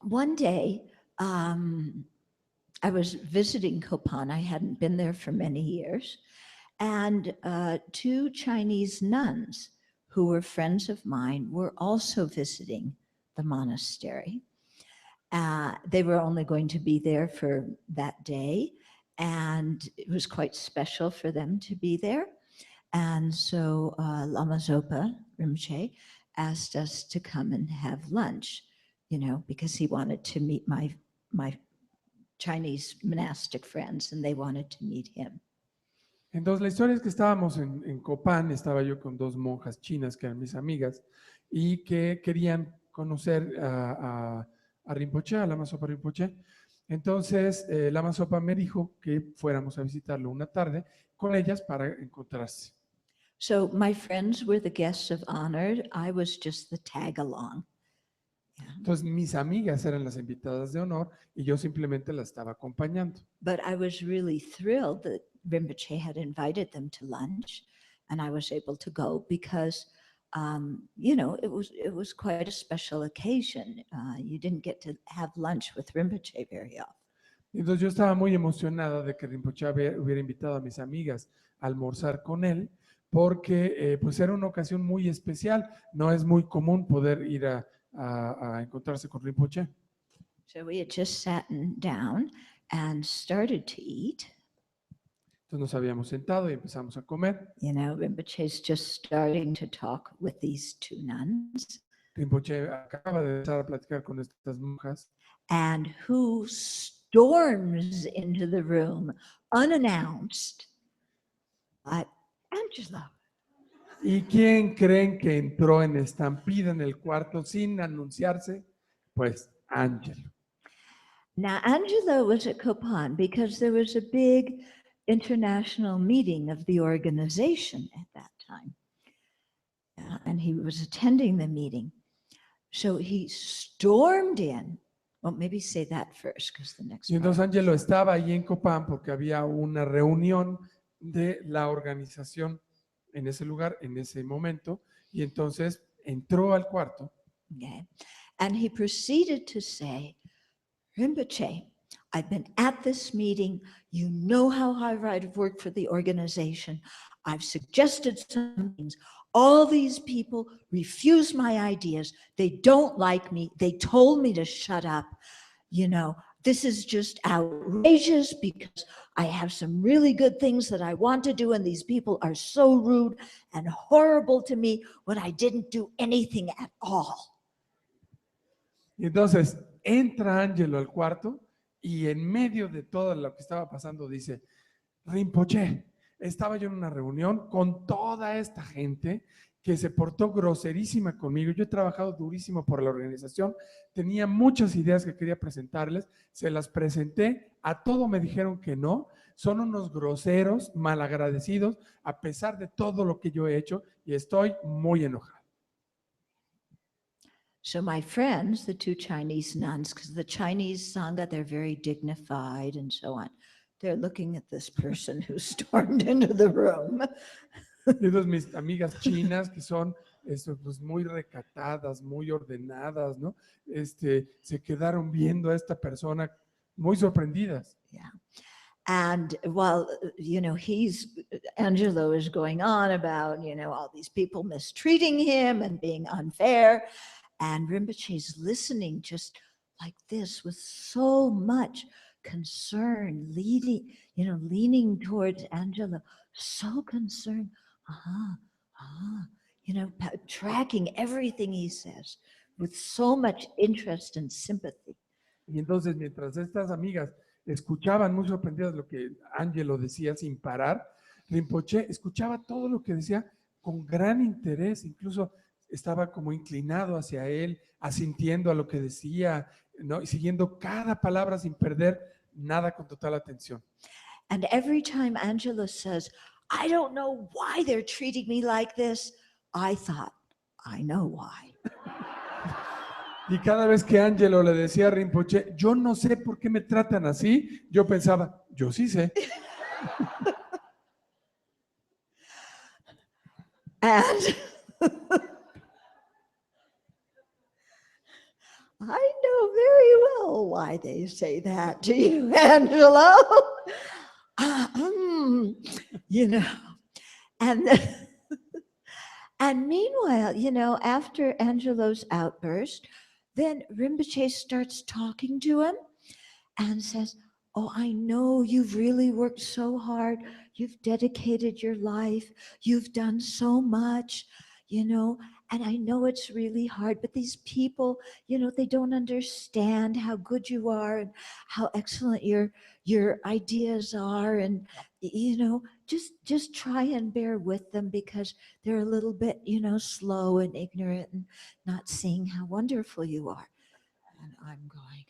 one day, I was visiting Copan. I hadn't been there for many years. And two Chinese nuns who were friends of mine were also visiting the monastery. They were only going to be there for that day, and it was quite special for them to be there. And so Lama Zopa Rinpoche asked us to come and have lunch, because he wanted to meet my Chinese monastic friends, and they wanted to meet him. Entonces, la historia es que estábamos en Copán, estaba yo con dos monjas chinas que eran mis amigas y que querían conocer a Rinpoche, a Lama Zopa Rinpoche. Entonces, Lama Zopa me dijo que fuéramos a visitarlo una tarde con ellas para encontrarse. So my friends were the guests of honor. I was just the tag along. Entonces, mis amigas eran las invitadas de honor y yo simplemente las estaba acompañando. But I was really thrilled that Rinpoche had invited them to lunch, and I was able to go because, it was quite a special occasion. You didn't get to have lunch with Rinpoche very often. Entonces, yo estaba muy emocionada de que Rinpoche hubiera invitado a mis amigas a almorzar con él, porque pues era una ocasión muy especial. No es muy común poder ir a encontrarse con Rinpoche. So we had just sat down and started to eat. Entonces nos habíamos sentado y empezamos a comer. Rinpoche's just starting to talk with these two nuns. Rinpoche acaba de empezar a platicar con estas monjas. And who storms into the room unannounced? But Angelo. ¿Y quién creen que entró en estampida en el cuarto sin anunciarse? Pues Angelo. Now, Angelo was at Copan because there was a big international meeting of the organization at that time. And he was attending the meeting. So he stormed in. Well, maybe say that first, because the next Y entonces Angelo estaba ahí en Copán porque había una reunión de la organización en ese lugar, en ese momento, y entonces entró al cuarto. Okay. And he proceeded to say, Rinpoche, I've been at this meeting. You know how hard I've worked for the organization. I've suggested some things. All these people refuse my ideas. They don't like me. They told me to shut up. this is just outrageous because I have some really good things that I want to do, and these people are so rude and horrible to me when I didn't do anything at all. Y entonces entra Angelo al cuarto y en medio de todo lo que estaba pasando dice, Rinpoche, estaba yo en una reunión con toda esta gente que se portó groserísima conmigo. Yo he trabajado durísimo por la organización, tenía muchas ideas que quería presentarles, se las presenté, a todo me dijeron que no, son unos groseros, malagradecidos, a pesar de todo lo que yo he hecho y estoy muy enojado. So my friends, the two Chinese nuns, because the Chinese Sangha, they're very dignified and so on. They're looking at this person who stormed into the room. Y entonces mis amigas chinas, que son pues muy recatadas, muy ordenadas, ¿no? Se quedaron viendo a esta persona muy sorprendidas. Yeah. And while, Angelo is going on about, all these people mistreating him and being unfair. And Rinpoche's listening just like this with so much concern, leaning towards Angelo, so concerned, tracking everything he says with so much interest and sympathy. Y entonces, mientras estas amigas escuchaban muy sorprendidas lo que Angelo decía sin parar, Rinpoche escuchaba todo lo que decía con gran interés, incluso estaba como inclinado hacia él, asintiendo a lo que decía, ¿no? Y siguiendo cada palabra sin perder nada, con total atención. And every time Angelo says, I don't know why they're treating me like this, I thought, I know why. Y cada vez que Angelo le decía a Rinpoche, yo no sé por qué me tratan así, yo pensaba, yo sí sé. And I know very well why they say that to you, Angelo. And and meanwhile, after Angelo's outburst, then Rinpoche starts talking to him and says, oh, I know you've really worked so hard. You've dedicated your life. You've done so much, and I know it's really hard, but these people, they don't understand how good you are and how excellent your ideas are. And, just try and bear with them because they're a little bit, slow and ignorant and not seeing how wonderful you are. And I'm going,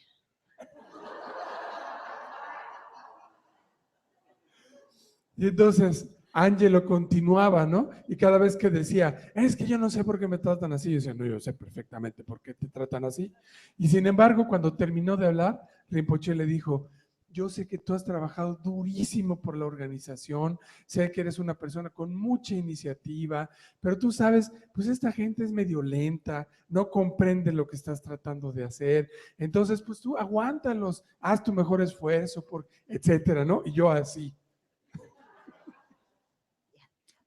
Y entonces Angelo continuaba, ¿no? Y cada vez que decía, es que yo no sé por qué me tratan así, yo decía, no, yo sé perfectamente por qué te tratan así. Y sin embargo, cuando terminó de hablar, Rinpoche le dijo, yo sé que tú has trabajado durísimo por la organización, sé que eres una persona con mucha iniciativa, pero tú sabes, pues esta gente es medio lenta, no comprende lo que estás tratando de hacer, entonces pues tú aguántalos, haz tu mejor esfuerzo, etcétera, ¿no? Y yo así.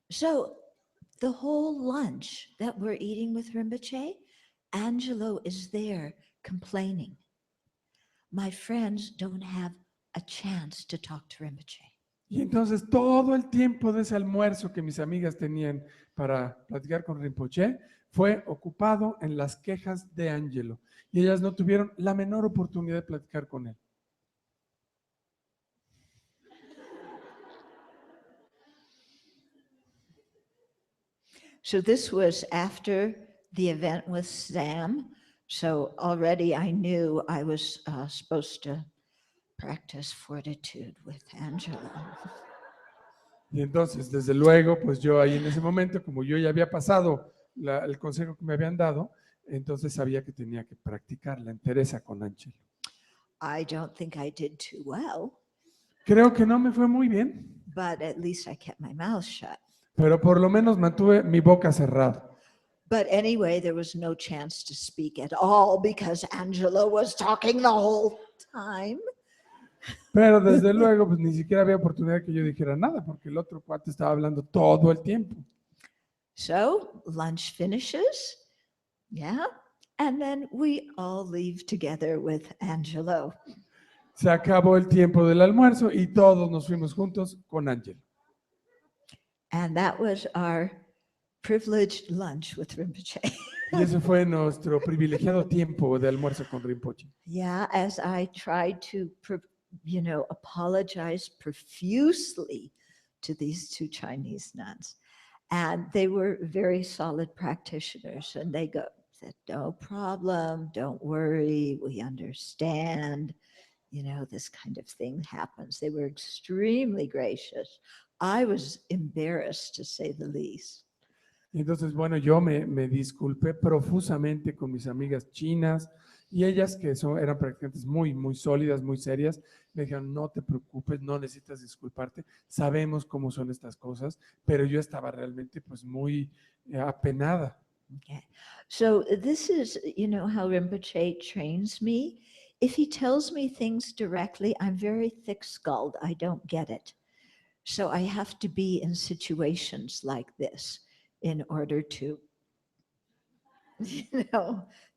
So the whole lunch that we're eating with Rinpoche, Angelo is there complaining. My friends don't have a chance to talk to Rinpoche. Y entonces todo el tiempo de ese almuerzo que mis amigas tenían para platicar con Rinpoche fue ocupado en las quejas de Angelo. Y ellas no tuvieron la menor oportunidad de platicar con él. So this was after the event with Sam. So already I knew I was supposed to practice fortitude with Angelo. Y entonces, desde luego, pues yo ahí en ese momento, como yo ya había pasado el consejo que me habían dado, entonces sabía que tenía que practicar la entereza con Angelo. I don't think I did too well. Creo que no me fue muy bien. But at least I kept my mouth shut. Pero por lo menos mantuve mi boca cerrada. But anyway, there was no chance to speak at all because Angelo was talking the whole time. Pero desde luego, pues ni siquiera había oportunidad que yo dijera nada, porque el otro cuate estaba hablando todo el tiempo. So lunch finishes, yeah, and then we all leave together with Angelo. Se acabó el tiempo del almuerzo y todos nos fuimos juntos con Ángel. And that was our privileged lunch with Rinpoche. Y ese fue nuestro privilegiado tiempo de almuerzo con Rinpoche. Yeah, as I tried to, apologize profusely to these two Chinese nuns. And they were very solid practitioners. And they said, no problem, don't worry, we understand. This kind of thing happens. They were extremely gracious. I was embarrassed, to say the least. Y entonces, bueno, yo me disculpé profusamente con mis amigas chinas y ellas que eran practicantes muy, muy sólidas, muy serias, me dijeron, no te preocupes, no necesitas disculparte, sabemos cómo son estas cosas, pero yo estaba realmente pues muy apenada. Okay. So this is, how Rinpoche trains me. If he tells me things directly, I'm very thick-skulled. I don't get it. So I have to be in situations like this in order to,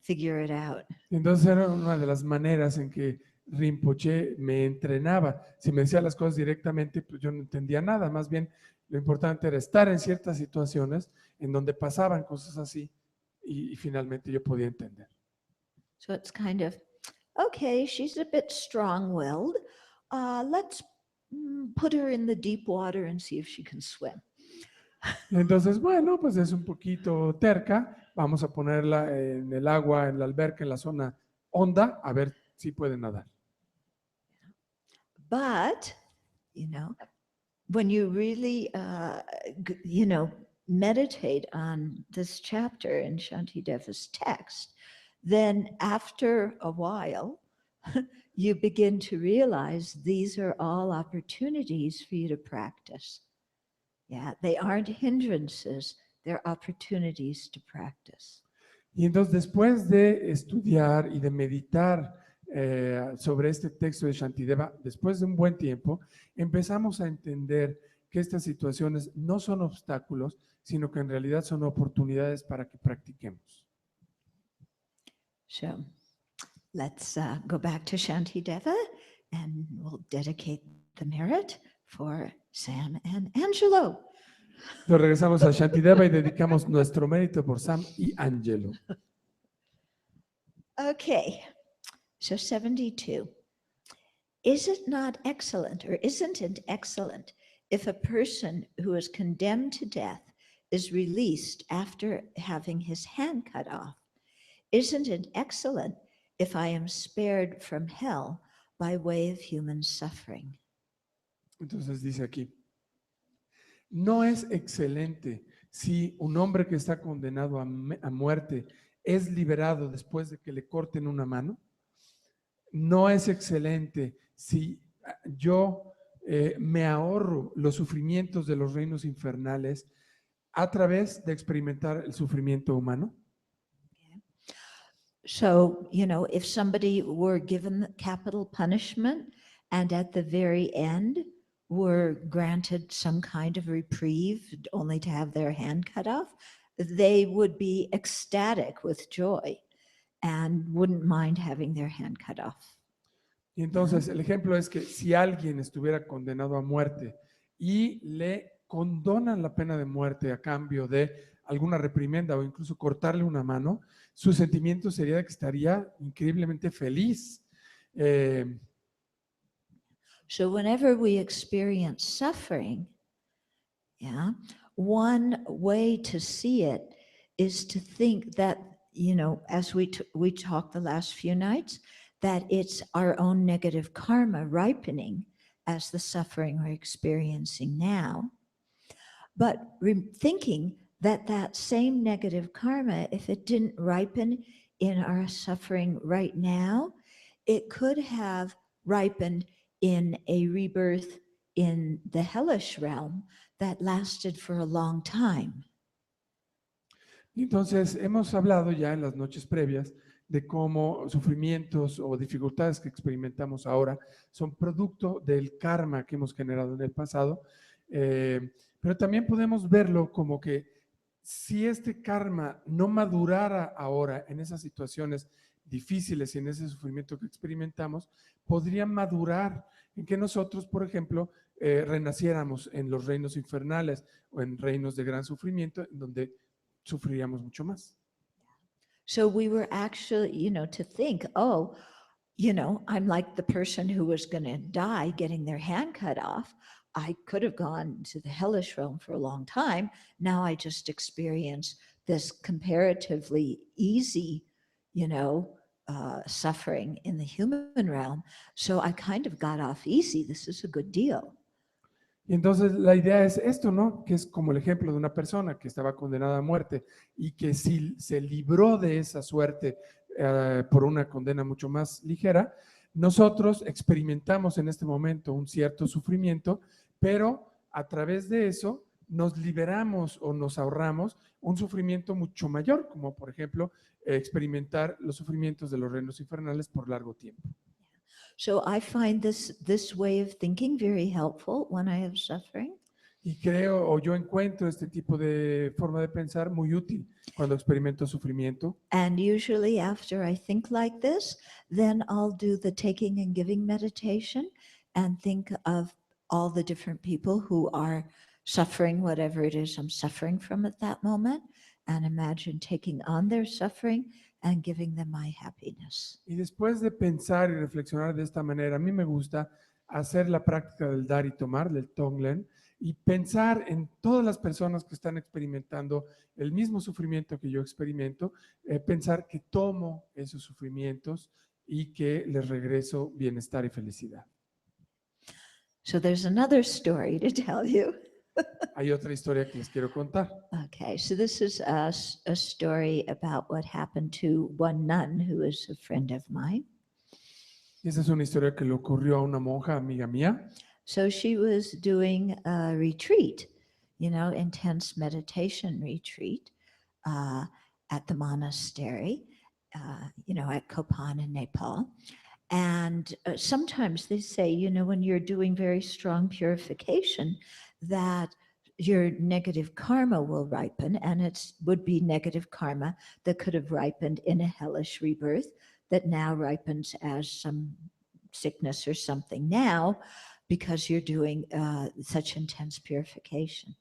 figure it out. Entonces era una de las maneras en que Rinpoche me entrenaba. Si me decía las cosas directamente, pues yo no entendía nada. Más bien, lo importante era estar en ciertas situaciones en donde pasaban cosas así y finalmente yo podía entender. So it's kind of, okay, she's a bit strong-willed. Let's put her in the deep water and see if she can swim. Entonces, bueno, pues es un poquito terca. Vamos a ponerla en el agua, en la alberca, en la zona honda, a ver si puede nadar. But, when you really, meditate on this chapter in Shantideva's text, then after a while, you begin to realize these are all opportunities for you to practice. Yeah, they aren't hindrances, they're opportunities to practice. Y entonces, después de estudiar y de meditar sobre este texto de Shantideva, después de un buen tiempo, empezamos a entender que estas situaciones no son obstáculos, sino que en realidad son oportunidades para que practiquemos. So let's go back to Shantideva and we'll dedicate the merit for Sam and Angelo. Nos regresamos a Shantideva y dedicamos nuestro mérito por Sam y Angelo. Okay, so 72. Is it not excellent, or isn't it excellent, if a person who is condemned to death is released after having his hand cut off? Isn't it excellent if I am spared from hell by way of human suffering? Entonces dice aquí, ¿no es excelente si un hombre que está condenado a muerte es liberado después de que le corten una mano? ¿No es excelente si yo me ahorro los sufrimientos de los reinos infernales a través de experimentar el sufrimiento humano? So, if somebody were given capital punishment and at the very end were granted some kind of reprieve only to have their hand cut off, they would be ecstatic with joy and wouldn't mind having their hand cut off. Y entonces el ejemplo es que si alguien estuviera condenado a muerte y le condonan la pena de muerte a cambio de alguna reprimenda o incluso cortarle una mano, su sentimiento sería de que estaría increíblemente feliz. So whenever we experience suffering, one way to see it is to think that, as we talked the last few nights, that it's our own negative karma ripening as the suffering we're experiencing now. But thinking that same negative karma, if it didn't ripen in our suffering right now, it could have ripened in a rebirth in the hellish realm that lasted for a long time. Entonces, hemos hablado ya en las noches previas de cómo sufrimientos o dificultades que experimentamos ahora son producto del karma que hemos generado en el pasado, pero también podemos verlo como que si este karma no madurara ahora en esas situaciones difíciles y en ese sufrimiento que experimentamos, podría madurar en que nosotros, por ejemplo, renaciéramos en los reinos infernales o en reinos de gran sufrimiento, en donde sufriríamos mucho más. So we were actually, to think, oh, I'm like the person who was going to die getting their hand cut off. I could have gone to the hellish realm for a long time. Now I just experience this comparatively easy, suffering in the human realm. So I kind of got off easy. This is a good deal. Y entonces la idea es esto, ¿no? Que es como el ejemplo de una persona que estaba condenada a muerte y que si se libró de esa suerte por una condena mucho más ligera, nosotros experimentamos en este momento un cierto sufrimiento, pero a través de eso nos liberamos o nos ahorramos un sufrimiento mucho mayor, como por ejemplo experimentar los sufrimientos de los reinos infernales por largo tiempo. So I find this way of thinking very helpful when I have suffering. Y creo o yo encuentro este tipo de forma de pensar muy útil cuando experimento sufrimiento. And usually after I think like this, then I'll do the taking and giving meditation and think of all the different people who are suffering whatever it is I'm suffering from at that moment, and imagine taking on their suffering and giving them my happiness. Y después de pensar y reflexionar de esta manera, a mí me gusta hacer la práctica del dar y tomar, del Tonglen, y pensar en todas las personas que están experimentando el mismo sufrimiento que yo experimento, pensar que tomo esos sufrimientos y que les regreso bienestar y felicidad. So there's another story to tell you. Hay otra historia que les quiero contar. Okay, so this is a story about what happened to one nun who is a friend of mine. Esa es una historia que le ocurrió a una monja amiga mía. So she was doing a retreat, intense meditation retreat at the monastery, at Kopan in Nepal. And sometimes they say, when you're doing very strong purification, that your negative karma will ripen, and it would be negative karma that could have ripened in a hellish rebirth that now ripens as some sickness or something now because you're doing such intense purification.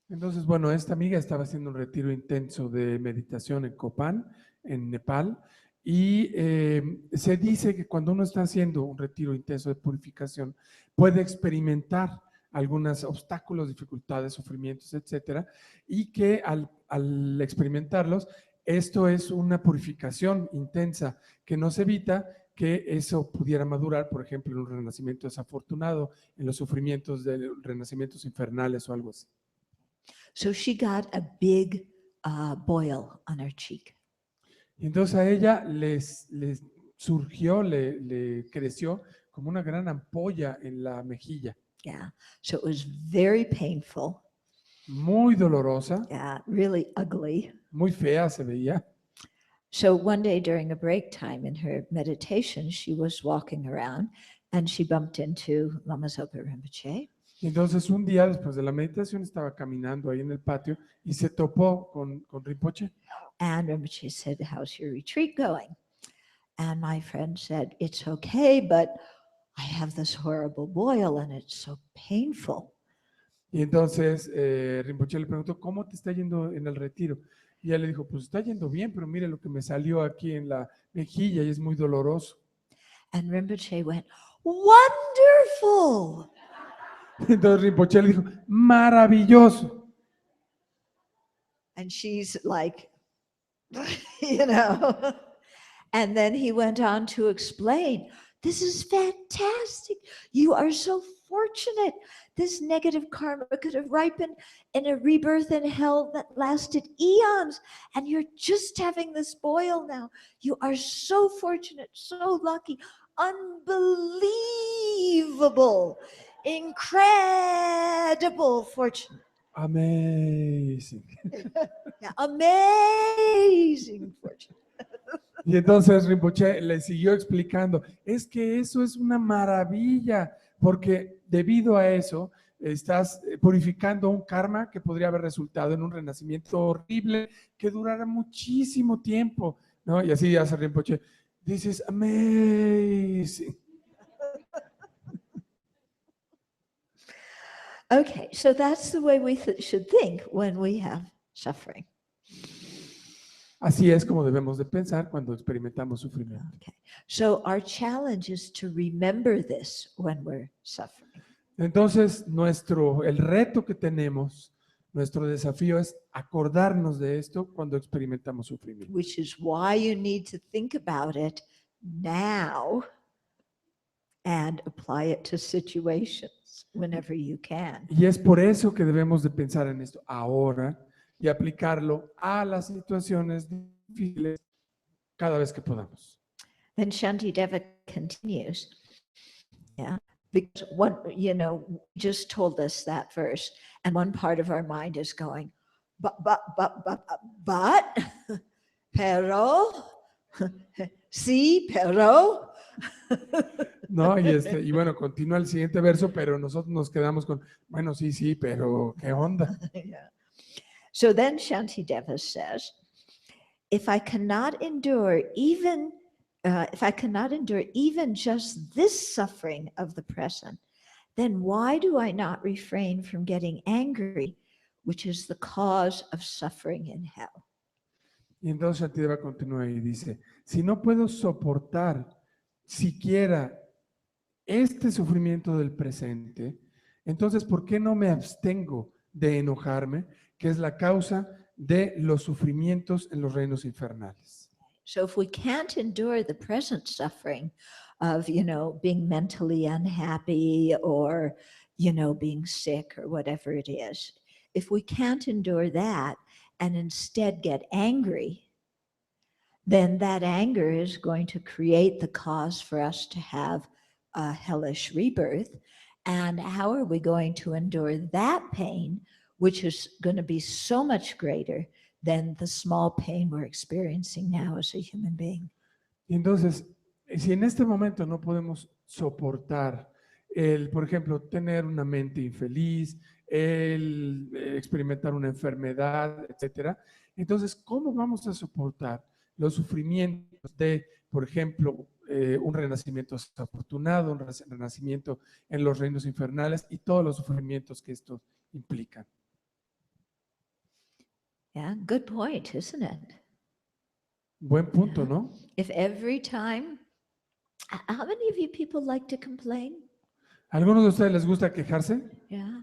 Entonces, bueno, esta amiga estaba haciendo un retiro intenso de meditación en Kopan, en Nepal, y se dice que cuando uno está haciendo un retiro intenso de purificación, puede experimentar algunos obstáculos, dificultades, sufrimientos, etcétera, y que al experimentarlos, esto es una purificación intensa que nos evita que eso pudiera madurar, por ejemplo, en un renacimiento desafortunado, en los sufrimientos de renacimientos infernales o algo así. So she got a big boil on her cheek. Y entonces a ella les surgió, le creció como una gran ampolla en la mejilla. Yeah, so it was very painful. Muy dolorosa. Yeah, really ugly. Muy fea se veía. So one day during a break time in her meditation, she was walking around and she bumped into Lama Zopa Rinpoche. Y entonces un día después de la meditación estaba caminando ahí en el patio y se topó con Rinpoche. And Rinpoche said, "How's your retreat going?" And my friend said, "It's okay, but I have this horrible boil and it's so painful." Y entonces Rinpoche le preguntó, ¿cómo te está yendo en el retiro? Y ella le dijo, pues está yendo bien, pero mire lo que me salió aquí en la mejilla y es muy doloroso. And Rinpoche went, "Wonderful!" Entonces Rinpoche le dijo, maravilloso. And she's like, And then he went on to explain, "This is fantastic. You are so fortunate. This negative karma could have ripened in a rebirth in hell that lasted eons, and you're just having this boil now. You are so fortunate, so lucky, unbelievable, incredible fortune." Amazing. Yeah, amazing fortune. Y entonces Rinpoche le siguió explicando, es que eso es una maravilla, porque debido a eso estás purificando un karma que podría haber resultado en un renacimiento horrible que durara muchísimo tiempo, ¿no? Y así hace Rinpoche, this is amazing. Okay, so that's the way we should think when we have suffering. Así es como debemos de pensar cuando experimentamos sufrimiento. Okay, so our challenge is to remember this when we're suffering. Entonces, el reto que tenemos, nuestro desafío es acordarnos de esto cuando experimentamos sufrimiento. Which is why you need to think about it now and apply it to situations whenever you can. Y es por eso que debemos de pensar en esto ahora y aplicarlo a las situaciones difíciles cada vez que podamos. Then Shantideva continues, yeah, because one, just told us that verse, and one part of our mind is going, but, pero, sí, pero. No, y bueno, continúa el siguiente verso, pero nosotros nos quedamos con, bueno, sí, pero ¿qué onda? Yeah. So then Shantideva says, if I cannot endure even just this suffering of the present, then why do I not refrain from getting angry, which is the cause of suffering in hell? Y entonces Shantideva continúa y dice, si no puedo soportar siquiera este sufrimiento del presente, entonces ¿por qué no me abstengo de enojarme, que es la causa de los sufrimientos en los reinos infernales? So if we can't endure the present suffering of, being mentally unhappy or, being sick or whatever it is, if we can't endure that and instead get angry, then that anger is going to create the cause for us to have a hellish rebirth. And how are we going to endure that pain, which is going to be so much greater than the small pain we're experiencing now as a human being? Y entonces, si en este momento no podemos soportar por ejemplo, tener una mente infeliz, experimentar una enfermedad, etcétera, entonces, ¿cómo vamos a soportar los sufrimientos de, por ejemplo, un renacimiento desafortunado, un renacimiento en los reinos infernales y todos los sufrimientos que esto implican? Yeah, good point, isn't it? Buen punto, Yeah. ¿no? If every time, how many of you people like to complain? ¿Algunos de ustedes les gusta quejarse? Yeah.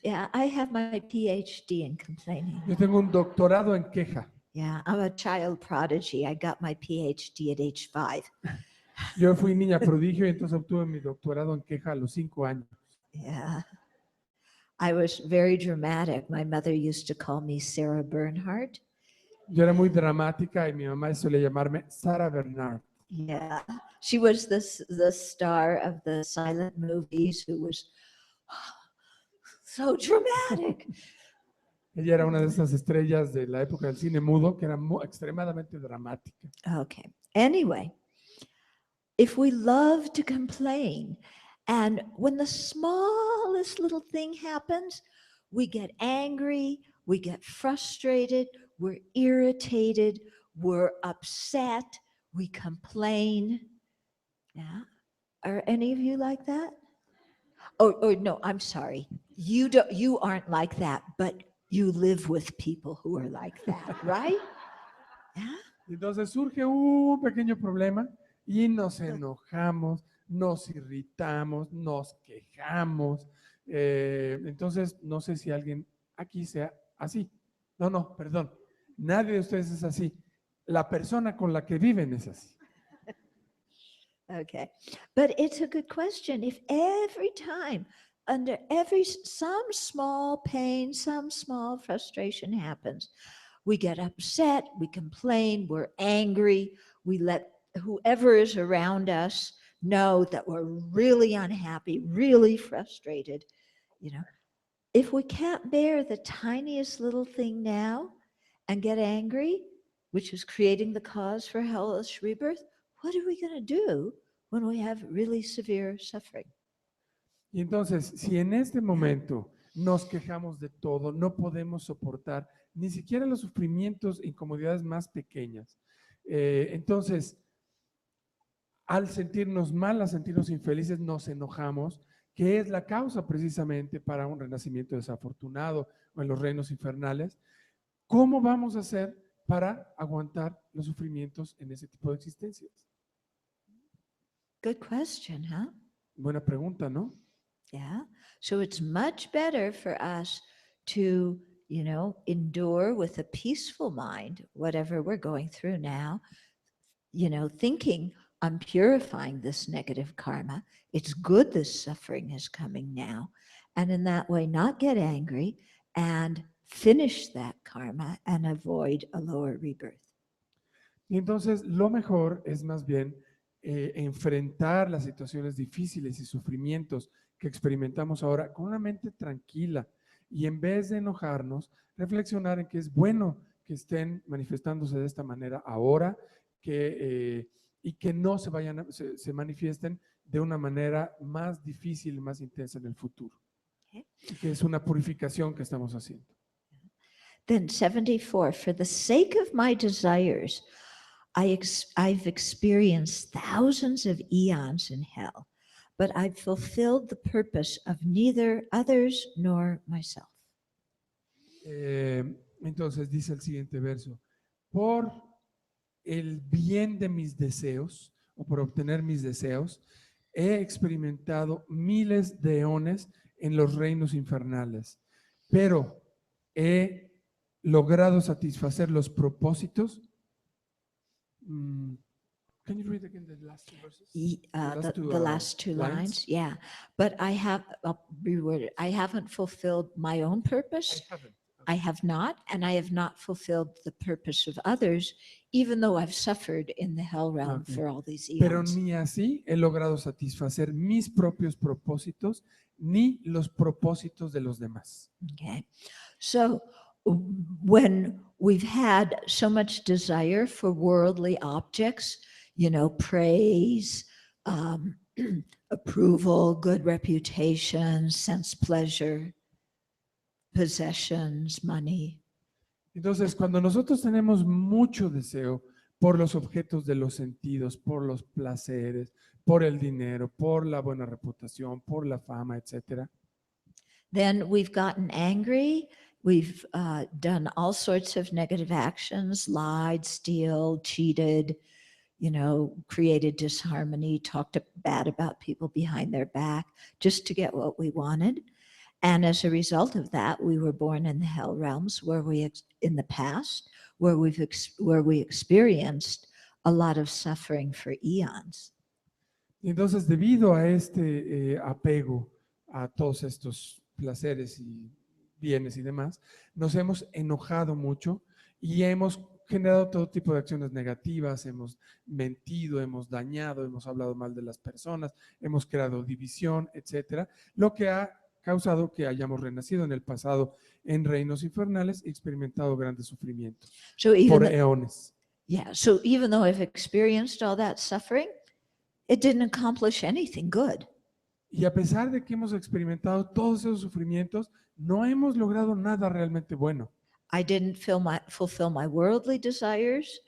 Yeah, I have my PhD in complaining. Yo tengo un doctorado en queja. Yeah, I'm a child prodigy. I got my PhD at age 5. Yo fui niña prodigio y entonces obtuve mi doctorado en queja a los 5 años. Yeah. I was very dramatic. My mother used to call me Sarah Bernhardt. Yo era muy dramática y mi mamá solía llamarme Sarah Bernard. Yeah. She was the star of the silent movies who was so dramatic. Ella era una de esas estrellas de la época del cine mudo que era extremadamente dramática. Okay. Anyway, if we love to complain, and when the smallest little thing happens, we get angry, we get frustrated, we're irritated, we're upset, we complain. Yeah. Are any of you like that? Oh no, I'm sorry. You aren't like that, but you live with people who are like that, right? Yeah. Entonces surge un pequeño problema y nos enojamos, nos irritamos, nos quejamos. Entonces, no sé si alguien aquí sea así. No, perdón. Nadie de ustedes es así. La persona con la que viven es así. Okay. But it's a good question. If every time under some small pain, some small frustration happens, we get upset, we complain, we're angry, we let whoever is around us know that we're really unhappy, really frustrated, if we can't bear the tiniest little thing now and get angry, which is creating the cause for hellish rebirth, what are we going to do when we have really severe suffering? Y entonces, si en este momento nos quejamos de todo, no podemos soportar ni siquiera los sufrimientos e incomodidades más pequeñas, entonces, al sentirnos mal, al sentirnos infelices, nos enojamos, que es la causa precisamente para un renacimiento desafortunado o en los reinos infernales. ¿Cómo vamos a hacer para aguantar los sufrimientos en ese tipo de existencias? Good question, huh? Buena pregunta, ¿no? Yeah. So it's much better for us to, endure with a peaceful mind whatever we're going through now, thinking I'm purifying this negative karma. It's good this suffering is coming now. And in that way, not get angry and finish that karma and avoid a lower rebirth. Y entonces lo mejor es más bien enfrentar las situaciones difíciles y sufrimientos que experimentamos ahora con una mente tranquila y en vez de enojarnos, reflexionar en que es bueno que estén manifestándose de esta manera ahora y que no se vayan, se manifiesten de una manera más difícil y más intensa en el futuro. Okay. Y que es una purificación que estamos haciendo. Then 74, for the sake of my desires, I've experienced thousands of eons in hell, but I've fulfilled the purpose of neither others nor myself. Entonces dice el siguiente verso, por el bien de mis deseos o por obtener mis deseos, he experimentado miles de eones en los reinos infernales, pero he logrado satisfacer los propósitos. Can you read again the last two verses? The last two lines, yeah. But I'll reword it. I haven't fulfilled my own purpose. I have not, and I have not fulfilled the purpose of others, even though I've suffered in the hell realm Okay. for all these Pero eons. ni así he logrado satisfacer mis propios propósitos ni los propósitos de los demás. Okay. So when we've had so much desire for worldly objects, praise, approval, good reputation, sense pleasure, possessions, money. Entonces, cuando nosotros tenemos mucho deseo por los objetos de los sentidos, por los placeres, por el dinero, por la buena reputación, por la fama, etcétera, then we've gotten angry. We've done all sorts of negative actions, lied, steal, cheated, created disharmony, talked bad about people behind their back just to get what we wanted. And as a result of that, we were born in the hell realms where in the past, where we experienced a lot of suffering for eons. Y entonces, debido a este apego a todos estos placeres y bienes y demás, nos hemos enojado mucho y hemos generado todo tipo de acciones negativas, hemos mentido, hemos dañado, hemos hablado mal de las personas, hemos creado división, etcétera, lo que ha causado que hayamos renacido en el pasado en reinos infernales y experimentado grandes sufrimientos por eones. Yeah, so even though I've experienced all that suffering, it didn't accomplish anything good. Y a pesar de que hemos experimentado todos esos sufrimientos, no hemos logrado nada realmente bueno. I didn't fulfill my worldly desires.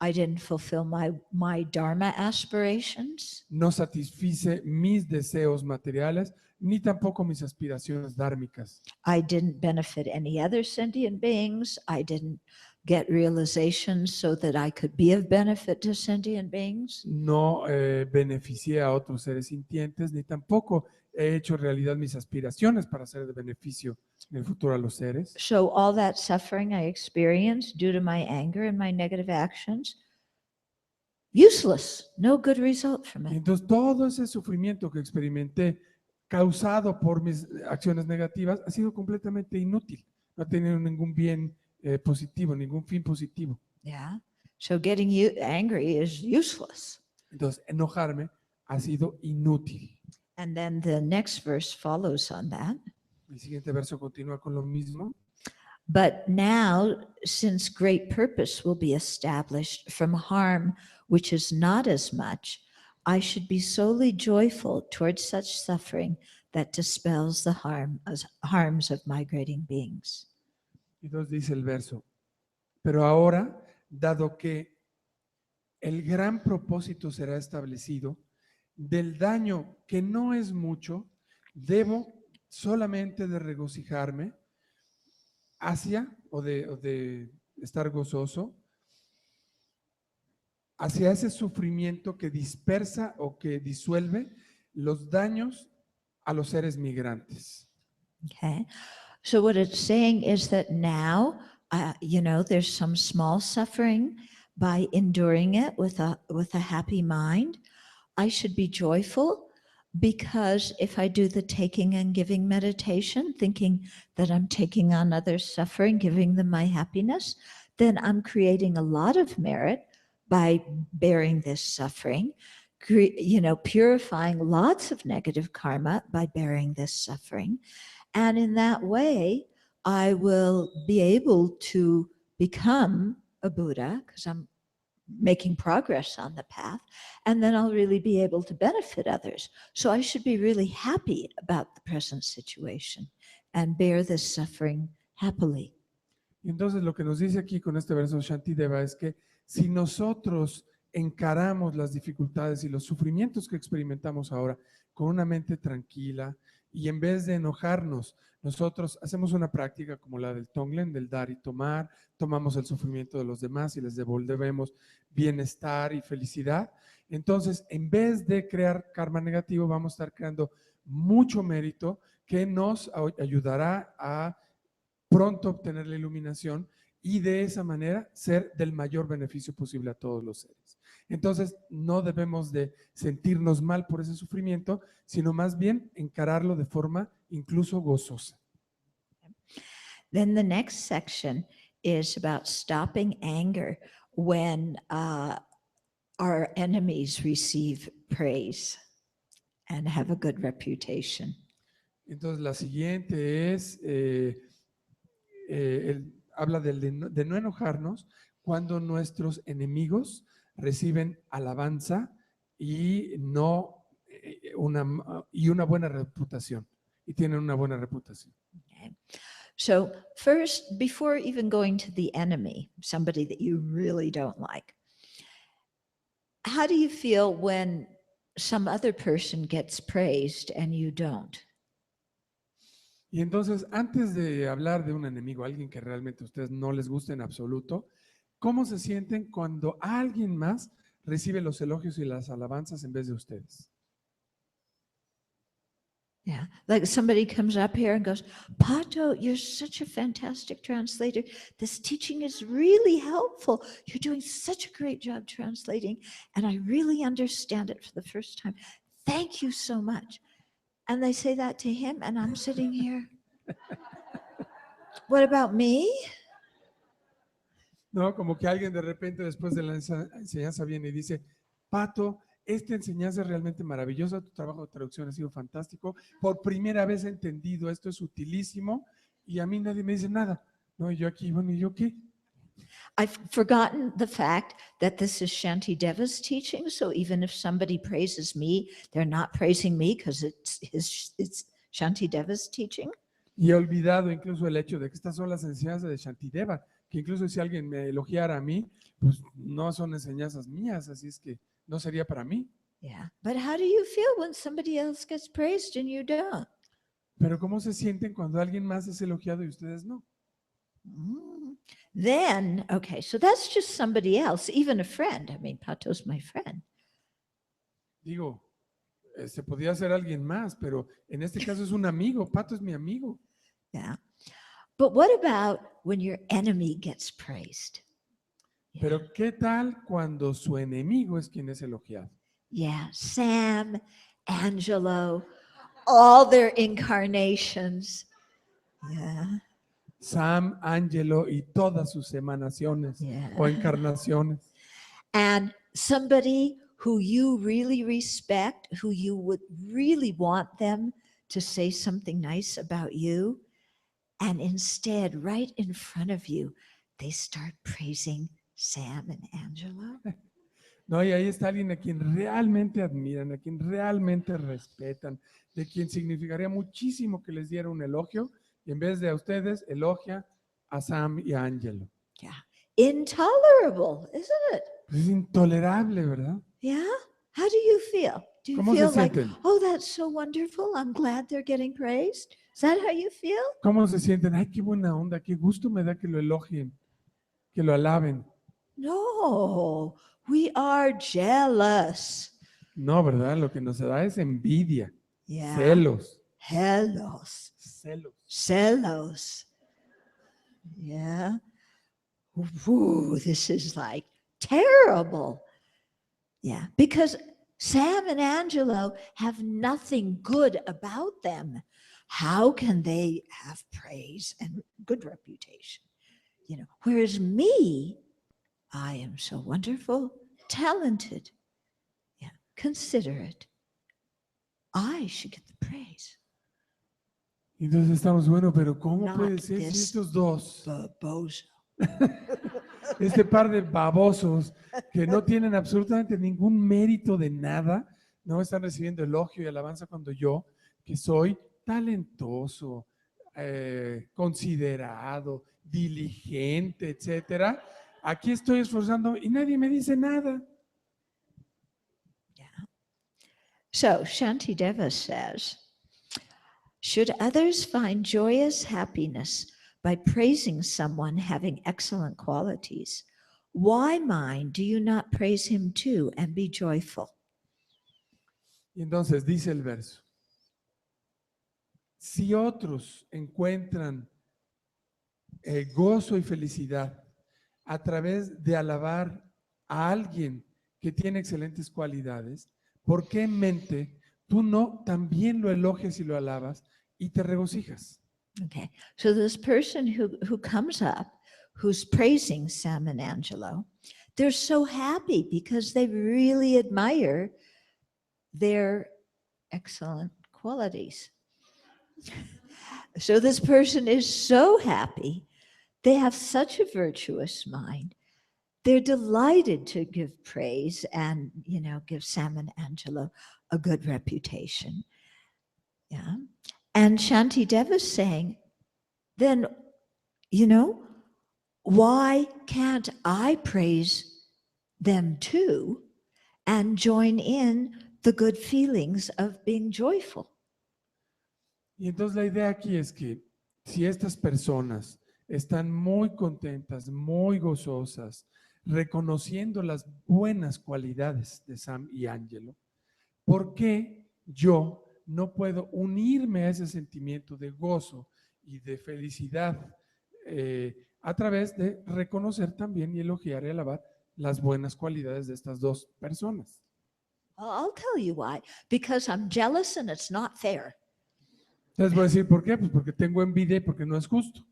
I didn't fulfill my dharma aspirations. No satisfice mis deseos materiales, ni tampoco mis aspiraciones dármicas. I didn't benefit any other sentient beings. I didn't get realization so that I could be of benefit to sentient beings. No beneficié a otros seres sintientes, ni tampoco he hecho realidad mis aspiraciones para ser de beneficio en el futuro a los seres. So all that suffering I experienced due to my anger and my negative actions, useless, no good result from Y it. entonces todo ese sufrimiento que experimenté causado por mis acciones negativas ha sido completamente inútil. No ha tenido ningún bien positivo, ningún fin positivo. Yeah. So getting angry is useless. Entonces, enojarme ha sido inútil. And then the next verse follows on that. El siguiente verso continúa con lo mismo. But now, since great purpose will be established from harm which is not as much, I should be solely joyful towards such suffering that dispels the harms of migrating beings. Y entonces dice el verso, pero ahora, dado que el gran propósito será establecido, del daño que no es mucho, debo solamente de regocijarme hacia o de estar gozoso hacia ese sufrimiento que dispersa o que disuelve los daños a los seres migrantes. Okay. So what it's saying is that now, there's some small suffering. By enduring it with a happy mind, I should be joyful, because if I do the taking and giving meditation, thinking that I'm taking on others' suffering, giving them my happiness, then I'm creating a lot of merit by bearing this suffering, purifying lots of negative karma by bearing this suffering. And in that way, I will be able to become a Buddha, because I'm making progress on the path, and then I'll really be able to benefit others. So I should be really happy about the present situation and bear this suffering happily. Y entonces lo que nos dice aquí con este verso Shantideva es que si nosotros encaramos las dificultades y los sufrimientos que experimentamos ahora con una mente tranquila y en vez de enojarnos, nosotros hacemos una práctica como la del Tonglen, del dar y tomar, tomamos el sufrimiento de los demás y les devolvemos bienestar y felicidad. Entonces, en vez de crear karma negativo, vamos a estar creando mucho mérito que nos ayudará a pronto obtener la iluminación y de esa manera ser del mayor beneficio posible a todos los seres. Entonces, no debemos de sentirnos mal por ese sufrimiento, sino más bien encararlo de forma incluso gozosa. Then the next section is about stopping anger when our enemies receive praise and have a good reputation. Entonces, la siguiente es, habla de no enojarnos cuando nuestros enemigos reciben alabanza y no una buena reputación, y tienen una buena reputación. Okay. So first, before even going to the enemy, somebody that you really don't like, how do you feel when some other person gets praised and you don't? Y entonces, antes de hablar de un enemigo, alguien que realmente a ustedes no les gusta en absoluto, ¿cómo se sienten cuando alguien más recibe los elogios y las alabanzas en vez de ustedes? Yeah, like somebody comes up here and goes, Pato, you're such a fantastic translator. This teaching is really helpful. You're doing such a great job translating, and I really understand it for the first time. Thank you so much. And they say that to him, and I'm sitting here. What about me? No, como que alguien de repente después de la enseñanza viene y dice, Pato, esta enseñanza es realmente maravillosa, tu trabajo de traducción ha sido fantástico, por primera vez he entendido, esto es utilísimo, y a mí nadie me dice nada. No, y yo aquí, bueno, ¿y yo qué? I've forgotten the fact that this is Shantideva's teaching. So even if somebody praises me, they're not praising me because it's Shantideva's teaching. Y he olvidado incluso el hecho de que estas son las enseñanzas de Shantideva, que incluso si alguien me elogiara a mí, pues no son enseñanzas mías, así es que no sería para mí. Yeah. But how do you feel when somebody else gets praised and you don't? Pero ¿cómo se sienten cuando alguien más es elogiado y ustedes no? Then, okay, so that's just somebody else, even a friend. I mean, Pato's my friend. Digo, se podría ser alguien más, pero en este caso es un amigo, Pato es mi amigo. Yeah. But what about when your enemy gets praised? Yeah. Pero ¿qué tal cuando su enemigo es quien es elogiado? Yeah, Sam, Angelo, all their incarnations. Yeah. Sam, Angelo y todas sus emanaciones Yeah. o encarnaciones. And somebody who you really respect, who you would really want them to say something nice about you, and instead, right in front of you, they start praising Sam and Angelo. No, y ahí está alguien a quien realmente admiran, a quien realmente respetan, de quien significaría muchísimo que les diera un elogio, y en vez de a ustedes, elogia a Sam y a Angelo. Yeah. Intolerable, isn't it? Pues es intolerable, ¿verdad? Yeah. How do you feel? Do you ¿Cómo se feel like, sienten? oh, that's so wonderful. I'm glad they're getting praised? Is that how you feel? ¿Cómo se sienten? Ay, qué buena onda, qué gusto me da que lo elogien, que lo alaben. No, we are jealous. No, ¿verdad? Lo que nos da es envidia, Yeah. celos, Celos. celos. Celos. Yeah. Ooh, this is like terrible. Yeah. Because Sam and Angelo have nothing good about them. How can they have praise and good reputation? You know, whereas me, I am so wonderful, talented, yeah, considerate. I should get the praise. Y entonces estamos, bueno, pero ¿cómo Not puede ser si this estos dos, baboso. este par de babosos que no tienen absolutamente ningún mérito de nada, no están recibiendo elogio y alabanza cuando yo, que soy talentoso, considerado, diligente, etcétera, aquí estoy esforzando y nadie me dice nada? Yeah. So Shantideva says, should others find joyous happiness by praising someone having excellent qualities, why, mine, do you not praise him too and be joyful? Y entonces dice el verso, si otros encuentran gozo y felicidad a través de alabar a alguien que tiene excelentes cualidades, ¿por qué en mente tú no también lo elogias y lo alabas y te regocijas? Okay, so this person who comes up, who's praising Sam and Angelo, they're so happy because they really admire their excellent qualities. So this person is so happy. They have such a virtuous mind. They're delighted to give praise and, you know, give Sam and Angelo a good reputation. Yeah. And Shanti Deva's saying, then, you know, why can't I praise them too and join in the good feelings of being joyful? Y entonces la idea aquí es que si estas personas están muy contentas, muy gozosas, reconociendo las buenas cualidades de Sam y Angelo, ¿por qué yo no puedo unirme a ese sentimiento de gozo y de felicidad a través de reconocer también y elogiar y alabar las buenas cualidades de estas dos personas? I'll tell you why. Because I'm jealous and it's not fair. Les voy a decir por qué, pues porque tengo envidia y porque no es justo.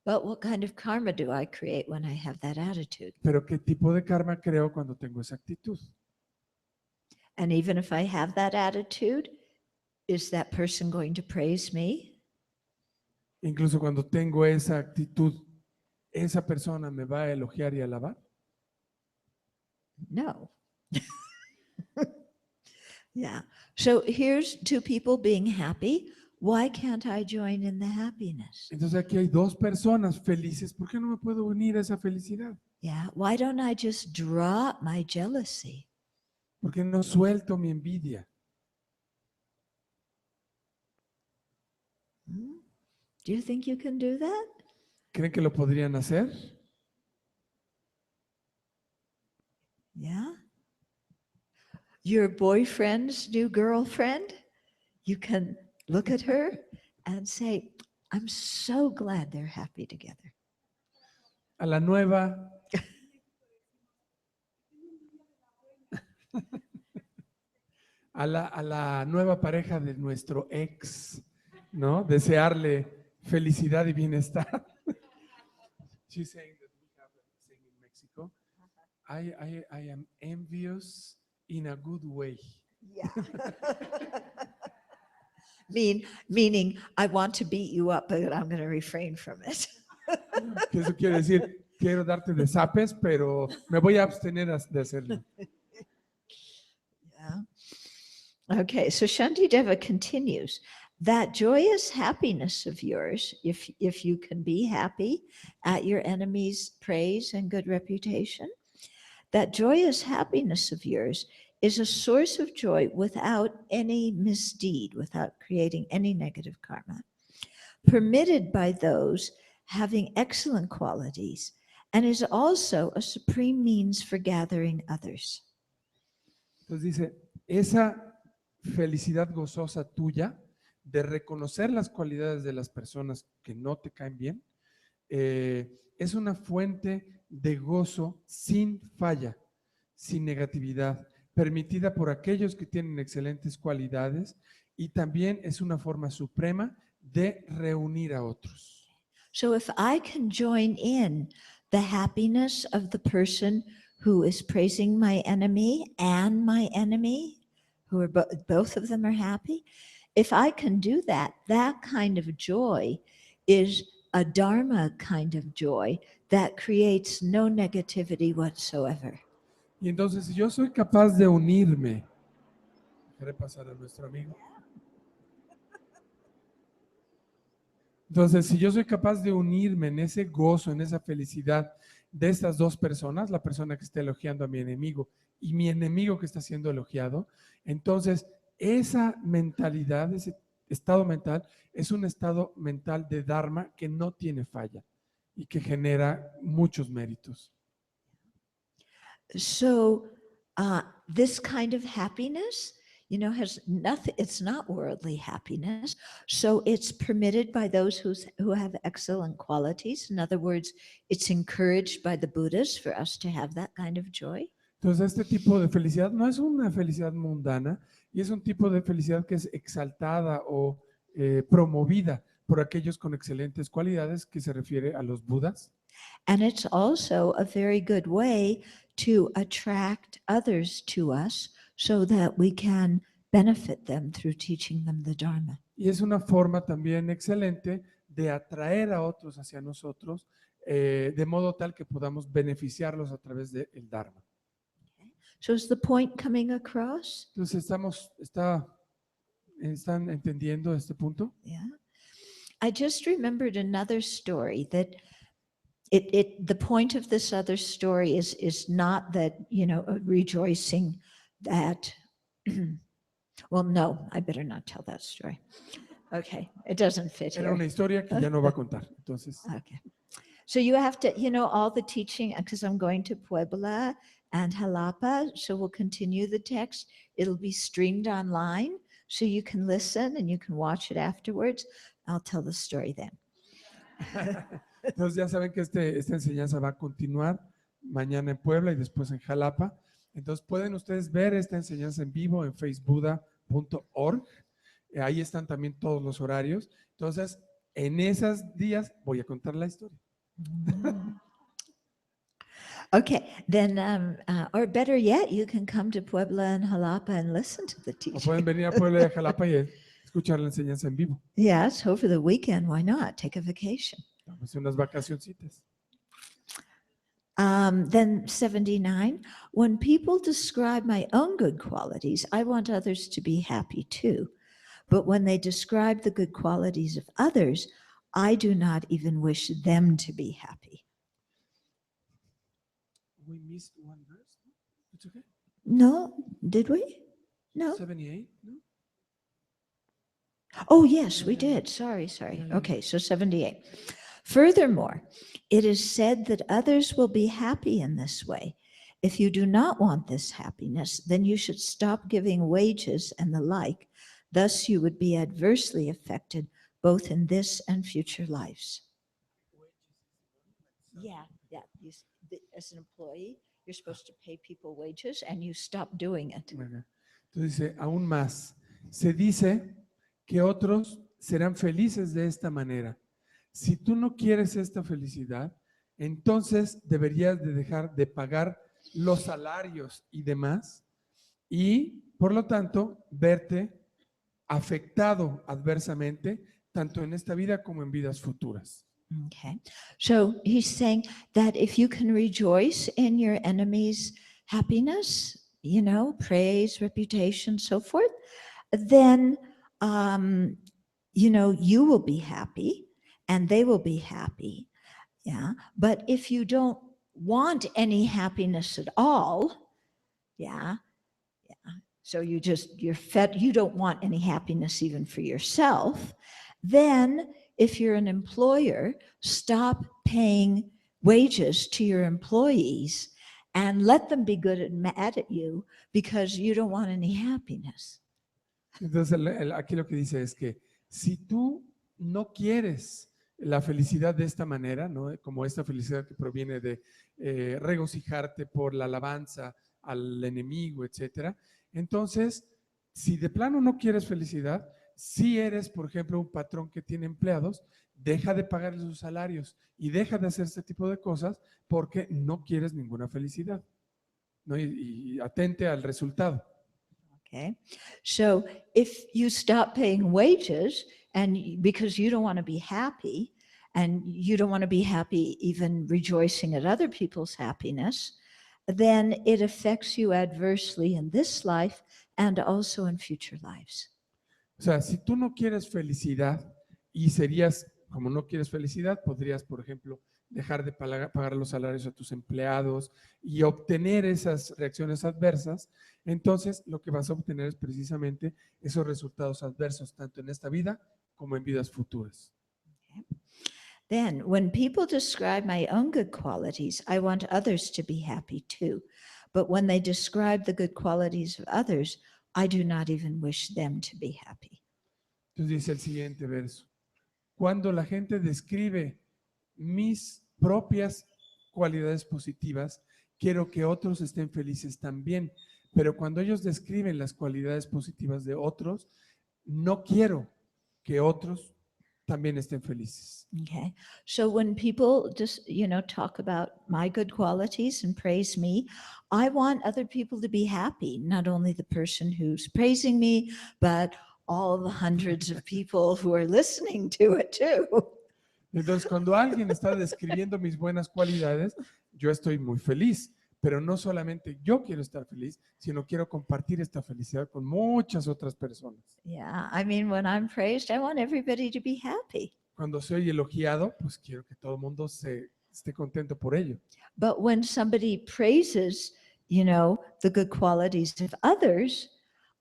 But what kind of karma do I create when I have that attitude? Pero ¿qué tipo de karma creo cuando tengo esa actitud? And even if I have that attitude, is that person going to praise me? Incluso cuando tengo esa actitud, ¿esa persona me va a elogiar y alabar? No. Yeah. So here's two people being happy. Why can't I join in the happiness? Entonces aquí hay dos personas felices. ¿Por qué no me puedo unir a esa felicidad? Yeah. Why don't I just drop my jealousy? ¿Por qué no suelto mi envidia? Hmm? Do you think you can do that? ¿Creen que lo podrían hacer? Yeah. Your boyfriend's new girlfriend, you can look at her and say, I'm so glad they're happy together. A la nueva a la nueva pareja de nuestro ex, ¿no? Desearle felicidad y bienestar. She's saying that we have a saying in Mexico, I am envious in a good way. Yeah. Meaning, I want to beat you up, but I'm going to refrain from it. Que eso quiere decir, quiero darte de zapes, pero me voy a abstener de hacerlo. Yeah. Okay, so Shantideva continues. That joyous happiness of yours, if you can be happy at your enemy's praise and good reputation, that joyous happiness of yours is a source of joy without any misdeed, without creating any negative karma, permitted by those having excellent qualities, and is also a supreme means for gathering others. Entonces dice, esa felicidad gozosa tuya de reconocer las cualidades de las personas que no te caen bien, es una fuente de gozo sin falla, sin negatividad, permitida por aquellos que tienen excelentes cualidades y también es una forma suprema de reunir a otros. So if I can join in the happiness of the person who is praising my enemy and my enemy, who are both of them are happy, if I can do that, that kind of joy is a dharma kind of joy that creates no negativity whatsoever. Y entonces, si yo soy capaz de unirme, dejaré pasar a nuestro amigo. Entonces, si yo soy capaz de unirme en ese gozo, en esa felicidad de estas dos personas, la persona que está elogiando a mi enemigo y mi enemigo que está siendo elogiado, entonces esa mentalidad, ese estado mental, es un estado mental de Dharma que no tiene falla y que genera muchos méritos. So this kind of happiness, has nothing, it's not worldly happiness. So it's permitted by those who have excellent qualities. In other words, it's encouraged by the Buddhas for us to have that kind of joy. Entonces, este tipo de felicidad no es una felicidad mundana y es un tipo de felicidad que es exaltada o promovida por aquellos con excelentes cualidades que se refiere a los Budas. And it's also a very good way to attract others to us so that we can benefit them through teaching them the Dharma. Y es una forma también excelente de atraer a otros hacia nosotros, de modo tal que podamos beneficiarlos a través del Dharma. So is the point coming across? Entonces, ¿están entendiendo este punto? Yeah. I just remembered another story that the point of this other story is not that, rejoicing that, well, no, I better not tell that story. Okay, it doesn't fit Era here. una historia que ya no va a contar. Entonces, Okay. So you have to, all the teaching, because I'm going to Puebla and Jalapa, so we'll continue the text. It'll be streamed online, so you can listen and you can watch it afterwards. I'll tell the story then. entonces ya saben que esta enseñanza va a continuar mañana en Puebla y después en Jalapa. Entonces pueden ustedes ver esta enseñanza en vivo en facebookbuda.org. Ahí están también todos los horarios. Entonces, en esos días voy a contar la historia. Okay, then, or better yet, you can come to Puebla and Jalapa and listen to the O teaching. pueden venir a Puebla y a Jalapa y escuchar la enseñanza en vivo. Yes, over the weekend, why not? Take a vacation. Pues unas vacacioncitas. Then 79, when people describe my own good qualities, I want others to be happy too. But when they describe the good qualities of others, I do not even wish them to be happy. We missed one verse. It's okay. No, did we? No. 78, no? Oh, yes, we did. Sorry. Okay, so 78. Furthermore, it is said that others will be happy in this way. If you do not want this happiness, then you should stop giving wages and the like. Thus, you would be adversely affected both in this and future lives. Yeah. As an employee, you're supposed to pay people wages and you stop doing it. Entonces dice, aún más, se dice que otros serán felices de esta manera. Si tú no quieres esta felicidad, entonces deberías de dejar de pagar los salarios y demás y, por lo tanto, verte afectado adversamente tanto en esta vida como en vidas futuras. Okay. So he's saying that if you can rejoice in your enemy's happiness, praise, reputation, so forth, then, you will be happy and they will be happy. Yeah. But if you don't want any happiness at all, yeah, so you don't want any happiness even for yourself, then if you're an employer, stop paying wages to your employees and let them be good and mad at you because you don't want any happiness. Entonces, aquí lo que dice es que si tú no quieres la felicidad de esta manera, ¿no? Como esta felicidad que proviene de regocijarte por la alabanza al enemigo, etcétera, entonces, si de plano no quieres felicidad, si eres, por ejemplo, un patrón que tiene empleados, deja de pagarles sus salarios y deja de hacer este tipo de cosas porque no quieres ninguna felicidad, ¿no? Y atente al resultado. Okay. So if you stop paying wages because you don't want to be happy and you don't want to be happy even rejoicing at other people's happiness, then it affects you adversely in this life and also in future lives. O sea, si tú no quieres felicidad y serías, como no quieres felicidad, podrías, por ejemplo, dejar de pagar los salarios a tus empleados y obtener esas reacciones adversas, entonces lo que vas a obtener es precisamente esos resultados adversos, tanto en esta vida como en vidas futuras. Okay. Then, when people describe my own good qualities, I want others to be happy too. But when they describe the good qualities of others, I do not even wish them to be happy. Entonces dice el siguiente verso: cuando la gente describe mis propias cualidades positivas, quiero que otros estén felices también. Pero cuando ellos describen las cualidades positivas de otros, no quiero que otros también estén felices. Okay. So when people just, talk about my good qualities and praise me, I want other people to be happy, not only the person who's praising me, but all the hundreds of people who are listening to it too. Entonces, cuando alguien está describiendo mis buenas cualidades, yo estoy muy feliz, pero no solamente yo quiero estar feliz, sino quiero compartir esta felicidad con muchas otras personas. Yeah, I mean, when I'm praised, I want everybody to be happy. Cuando soy elogiado, pues quiero que todo el mundo esté contento por ello. But when somebody praises, the good qualities of others,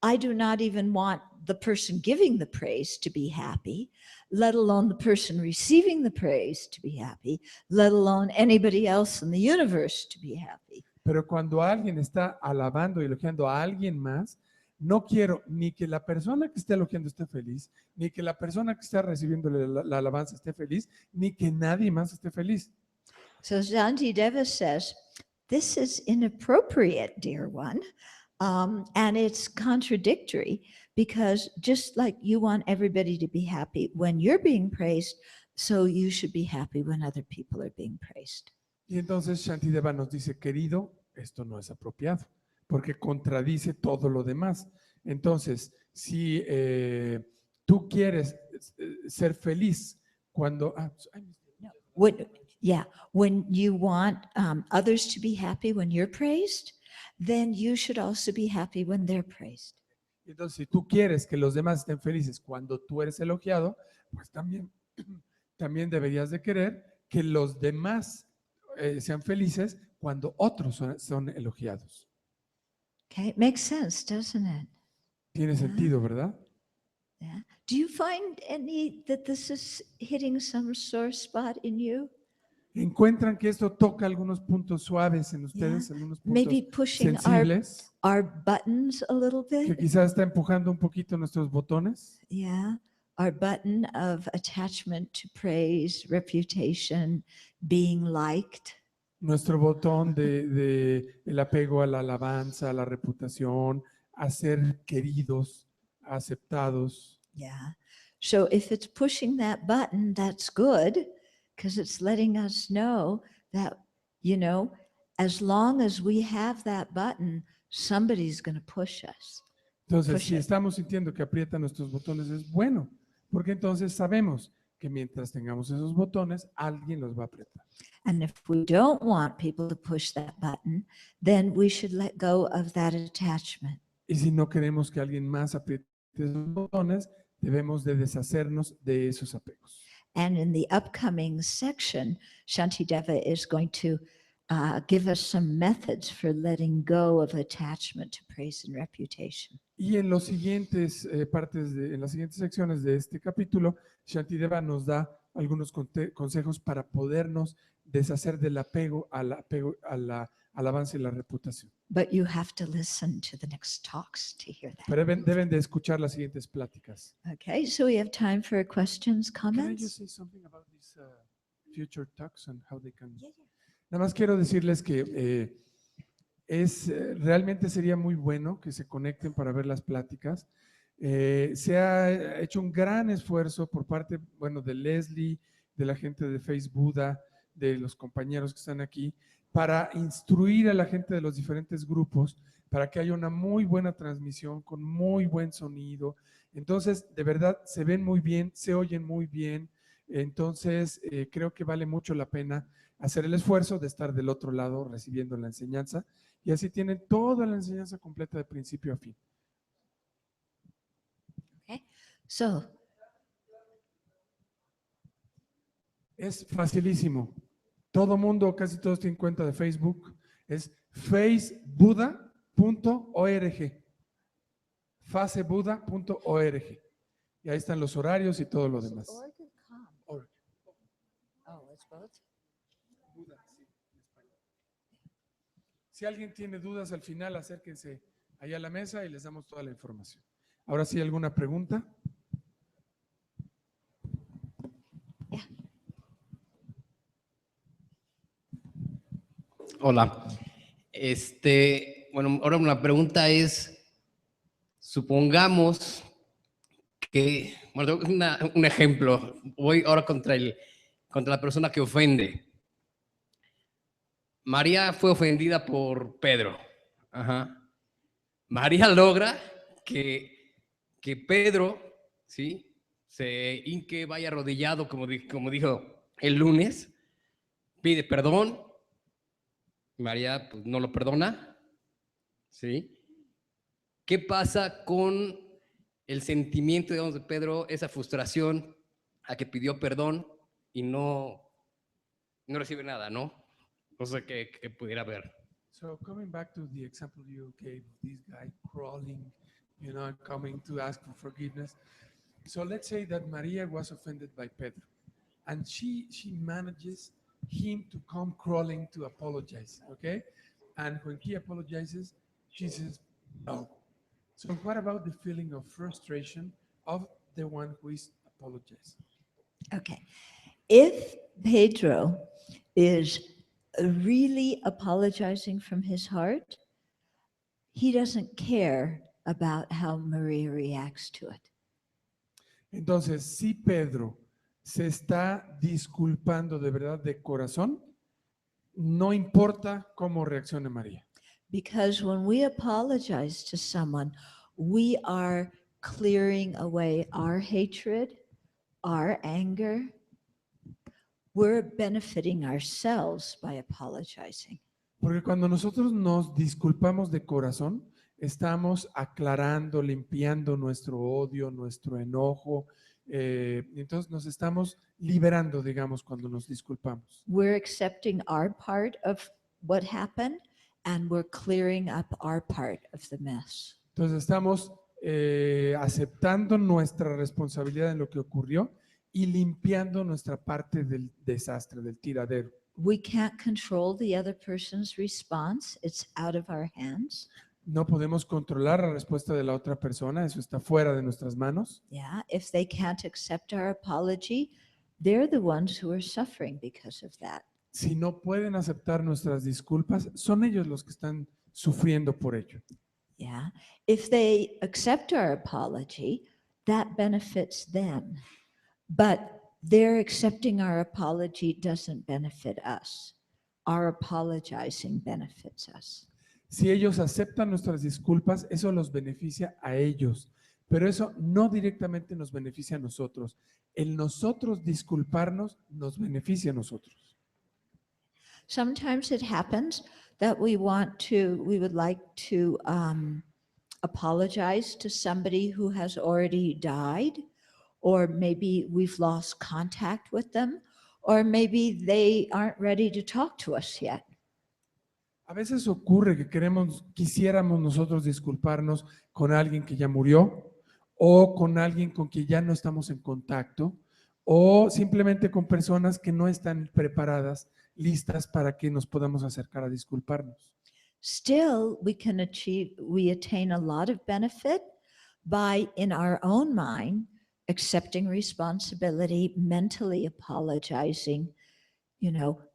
I do not even want the person giving the praise to be happy, let alone the person receiving the praise to be happy, let alone anybody else in the universe to be happy. Pero cuando alguien está alabando y elogiando a alguien más, no quiero ni que la persona que esté elogiando esté feliz, ni que la persona que está recibiendo la alabanza esté feliz, ni que nadie más esté feliz. So Shantideva says, this is inappropriate, dear one. And it's contradictory because just like you want everybody to be happy when you're being praised, so you should be happy when other people are being praised. Y entonces Shantideva nos dice, querido, esto no es apropiado, porque contradice todo lo demás. Entonces, si tú quieres ser feliz cuando... When you want others to be happy when you're praised, then you should also be happy when they're praised. Entonces, si tú quieres que los demás estén felices cuando tú eres elogiado, pues también, también deberías de querer que los demás sean felices cuando otros son elogiados. Okay, it makes sense, doesn't it? Tiene sentido, ¿verdad? Yeah. Do you find that this is hitting some sore spot in you? ¿Encuentran que esto toca algunos puntos suaves en ustedes, algunos puntos Maybe pushing sensibles, our buttons a little que bit? quizás está empujando un poquito nuestros botones? Yeah. Our button of attachment to praise, reputation, being liked. Nuestro botón de el apego a la alabanza, a la reputación, a ser queridos, aceptados. Yeah. So if it's pushing that button, that's good because it's letting us know that, as long as we have that button, somebody's going to push us. Entonces, Push si it. estamos sintiendo que aprieta nuestros botones, es bueno, porque entonces sabemos que mientras tengamos esos botones, alguien los va a apretar. And if we don't want people to push that button, then we should let go of that attachment. Y si no queremos que alguien más apriete esos botones, debemos de deshacernos de esos apegos. And in the upcoming section, Shantideva is going to give us some methods for letting go of attachment to praise and reputation. Y en los siguientes en las siguientes secciones de este capítulo, Shantideva nos da algunos consejos para podernos deshacer del apego al alabanza y la reputación. But you have to listen to the next talks to hear that. Pero deben de escuchar las siguientes pláticas. Okay, so we have time for questions, Can I just comments? say something about these future talks and how they can... Nada más quiero decirles que realmente sería muy bueno que se conecten para ver las pláticas. Se ha hecho un gran esfuerzo por parte, bueno, de Leslie, de la gente de Facebook, de los compañeros que están aquí, para instruir a la gente de los diferentes grupos, para que haya una muy buena transmisión con muy buen sonido. Entonces, de verdad, se ven muy bien, se oyen muy bien. Entonces, creo que vale mucho la pena hacer el esfuerzo de estar del otro lado recibiendo la enseñanza, y así tienen toda la enseñanza completa de principio a fin. Okay, so Es facilísimo. Todo mundo, casi todos tienen cuenta de Facebook. Es facebuda.org. facebuda.org. Y ahí están los horarios y todo lo demás. Org. Oh, it's both? Buda, sí, en español. Si alguien tiene dudas al final, acérquense allá a la mesa y les damos toda la información. Ahora sí, ¿alguna pregunta? Hola. Bueno, ahora una pregunta es, supongamos que, bueno, un ejemplo, voy ahora contra la persona que ofende. María fue ofendida por Pedro. Ajá. María logra que Pedro, ¿sí?, se hinque, vaya arrodillado, como dijo el lunes, pide perdón. María pues, no lo perdona, ¿sí? ¿Qué pasa con el sentimiento, digamos, de Pedro, esa frustración a que pidió perdón y no recibe nada, ¿no? No sé qué pudiera haber. So coming back to the example you gave, this guy crawling, coming to ask for forgiveness. So let's say that Maria was offended by Pedro, and she manages him to come crawling to apologize, okay? And when he apologizes, she says, no. So what about the feeling of frustration of the one who is apologizing? Okay. If Pedro is really apologizing from his heart, he doesn't care about how Maria reacts to it. Entonces, si Pedro se está disculpando de verdad de corazón, no importa cómo reaccione María. Because when we apologize to someone, we are clearing away our hatred, our anger. We're benefiting ourselves by apologizing. Porque cuando nosotros nos disculpamos de corazón, estamos aclarando, limpiando nuestro odio, nuestro enojo. Entonces nos estamos liberando, digamos, cuando nos disculpamos. We're accepting our part of what happened and we're clearing up our part of the mess. Entonces estamos aceptando nuestra responsabilidad en lo que ocurrió y limpiando nuestra parte del desastre, del tiradero. We can't control the other person's response. It's out of our hands. No podemos controlar la respuesta de la otra persona, eso está fuera de nuestras manos. Yeah, if they can't accept our apology, they're the ones who are suffering because of that. Si no pueden aceptar nuestras disculpas, son ellos los que están sufriendo por ello. Yeah, if they accept our apology, that benefits them. But their accepting our apology doesn't benefit us. Our apologizing benefits us. Si ellos aceptan nuestras disculpas, eso los beneficia a ellos, Pero eso no directamente nos beneficia a nosotros. El nosotros disculparnos nos beneficia a nosotros. Sometimes it happens that we would like to apologize to somebody who has already died, or maybe we've lost contact with them, or maybe they aren't ready to talk to us yet. A veces ocurre que quisiéramos nosotros disculparnos con alguien que ya murió, o con alguien con quien ya no estamos en contacto, o simplemente con personas que no están preparadas, listas para que nos podamos acercar a disculparnos. Still, we attain a lot of benefit by, in our own mind, accepting responsibility, mentally apologizing,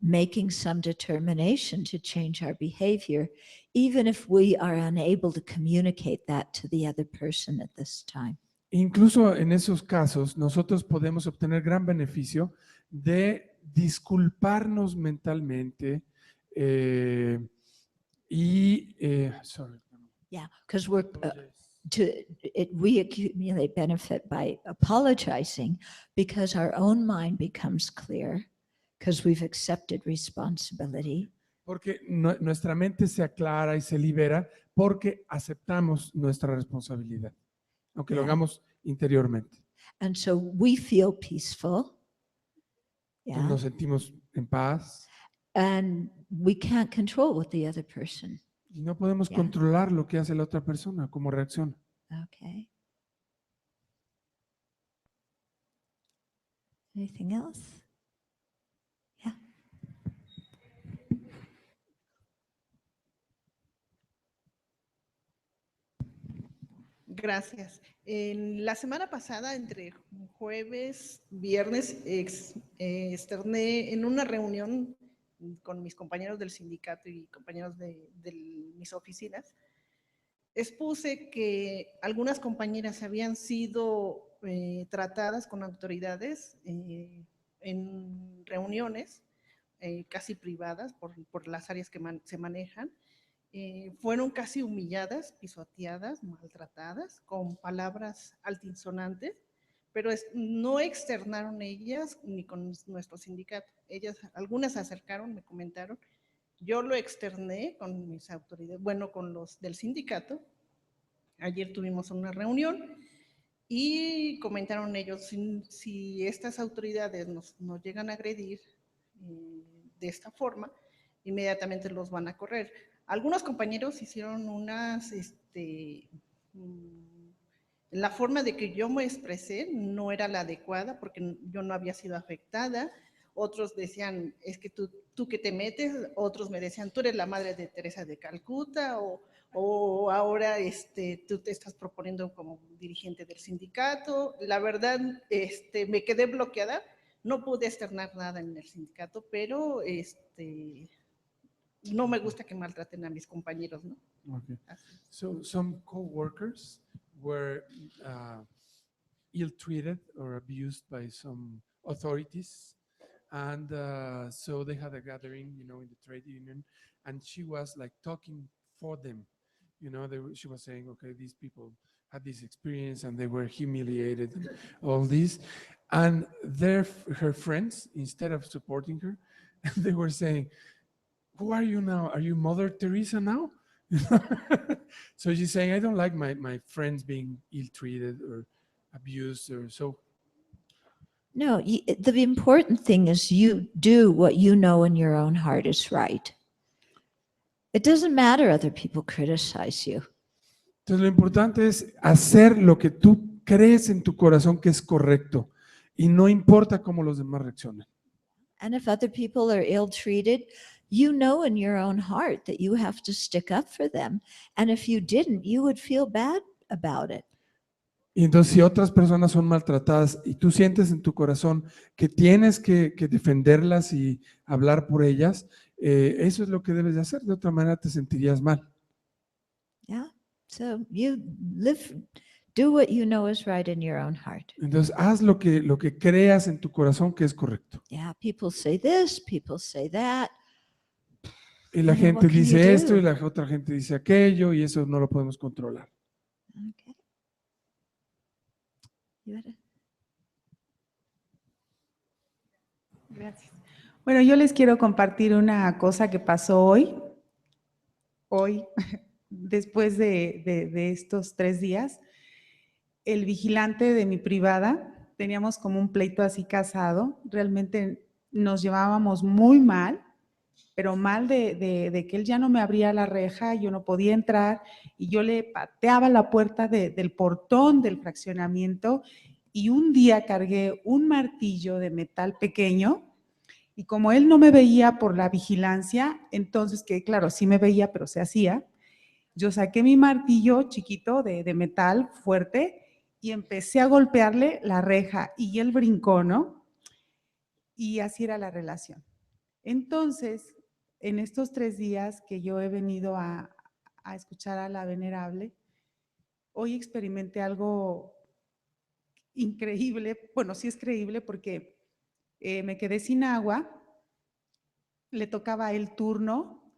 making some determination to change our behavior, even if we are unable to communicate that to the other person at this time. Incluso en esos casos, nosotros podemos obtener gran beneficio de disculparnos mentalmente sorry. Yeah, because we accumulate benefit by apologizing, because our own mind becomes clear, because we've accepted responsibility. Porque nuestra mente se aclara y se libera porque aceptamos nuestra responsabilidad, aunque lo Yeah. hagamos interiormente. And so we feel peaceful. Entonces Yeah. nos sentimos en paz And we can't control what the other person. y no podemos Yeah. controlar lo que hace la otra persona, cómo reacciona. Okay. Anything else? Yeah. Gracias. En la semana pasada, entre jueves, viernes, externé en una reunión con mis compañeros del sindicato y compañeros de mis oficinas, expuse que algunas compañeras habían sido tratadas con autoridades en reuniones casi privadas por las áreas que se manejan. Fueron casi humilladas, pisoteadas, maltratadas, con palabras altisonantes, pero no externaron ellas ni con nuestro sindicato. Algunas se acercaron, me comentaron, yo lo externé con mis autoridades, bueno, con los del sindicato. Ayer tuvimos una reunión y comentaron ellos, si estas autoridades nos llegan a agredir de esta forma, inmediatamente los van a correr. Algunos compañeros hicieron la forma de que yo me expresé no era la adecuada porque yo no había sido afectada. Otros decían, es que tú que te metes. Otros me decían, tú eres la madre de Teresa de Calcuta, o ahora tú te estás proponiendo como dirigente del sindicato. La verdad, me quedé bloqueada. No pude externar nada en el sindicato, pero no me gusta que maltraten a mis compañeros, ¿no? Okay. So some co-workers were ill-treated or abused by some authorities, and so they had a gathering, in the trade union, and she was like talking for them. She was saying, okay, these people had this experience and they were humiliated and all this, and her friends, instead of supporting her, they were saying, who are you now? Are you Mother Teresa now? So she's saying, I don't like my friends being ill-treated or abused or so. No, the important thing is you do what you know in your own heart is right. It doesn't matter other people criticize you. Entonces lo importante es hacer lo que tú crees en tu corazón que es correcto y no importa cómo los demás reaccionen. And if other people are ill-treated, you know in your own heart that you have to stick up for them. And if you didn't, you would feel bad about it. Y entonces si otras personas son maltratadas y tú sientes en tu corazón que tienes que defenderlas y hablar por ellas, eso es lo que debes de hacer. De otra manera te sentirías mal. Yeah. So do what you know is right in your own heart. Entonces haz lo que creas en tu corazón que es correcto. Yeah, people say this, people say that. Y la And gente what can you dice esto do? y la otra gente dice aquello y eso no lo podemos controlar. Okay. You had a- Gracias. Bueno, yo les quiero compartir una cosa que pasó hoy, después de estos 3 días. El vigilante de mi privada, teníamos como un pleito así casado, realmente nos llevábamos muy mal, pero mal de que él ya no me abría la reja, yo no podía entrar y yo le pateaba la puerta del portón del fraccionamiento y un día cargué un martillo de metal pequeño y como él no me veía por la vigilancia, entonces que claro, sí me veía, pero se hacía, yo saqué mi martillo chiquito de metal fuerte y empecé a golpearle la reja y él brincó, ¿no? Y así era la relación. Entonces, en estos 3 días que yo he venido a escuchar a la venerable, hoy experimenté algo increíble, bueno, sí es creíble porque me quedé sin agua, le tocaba el turno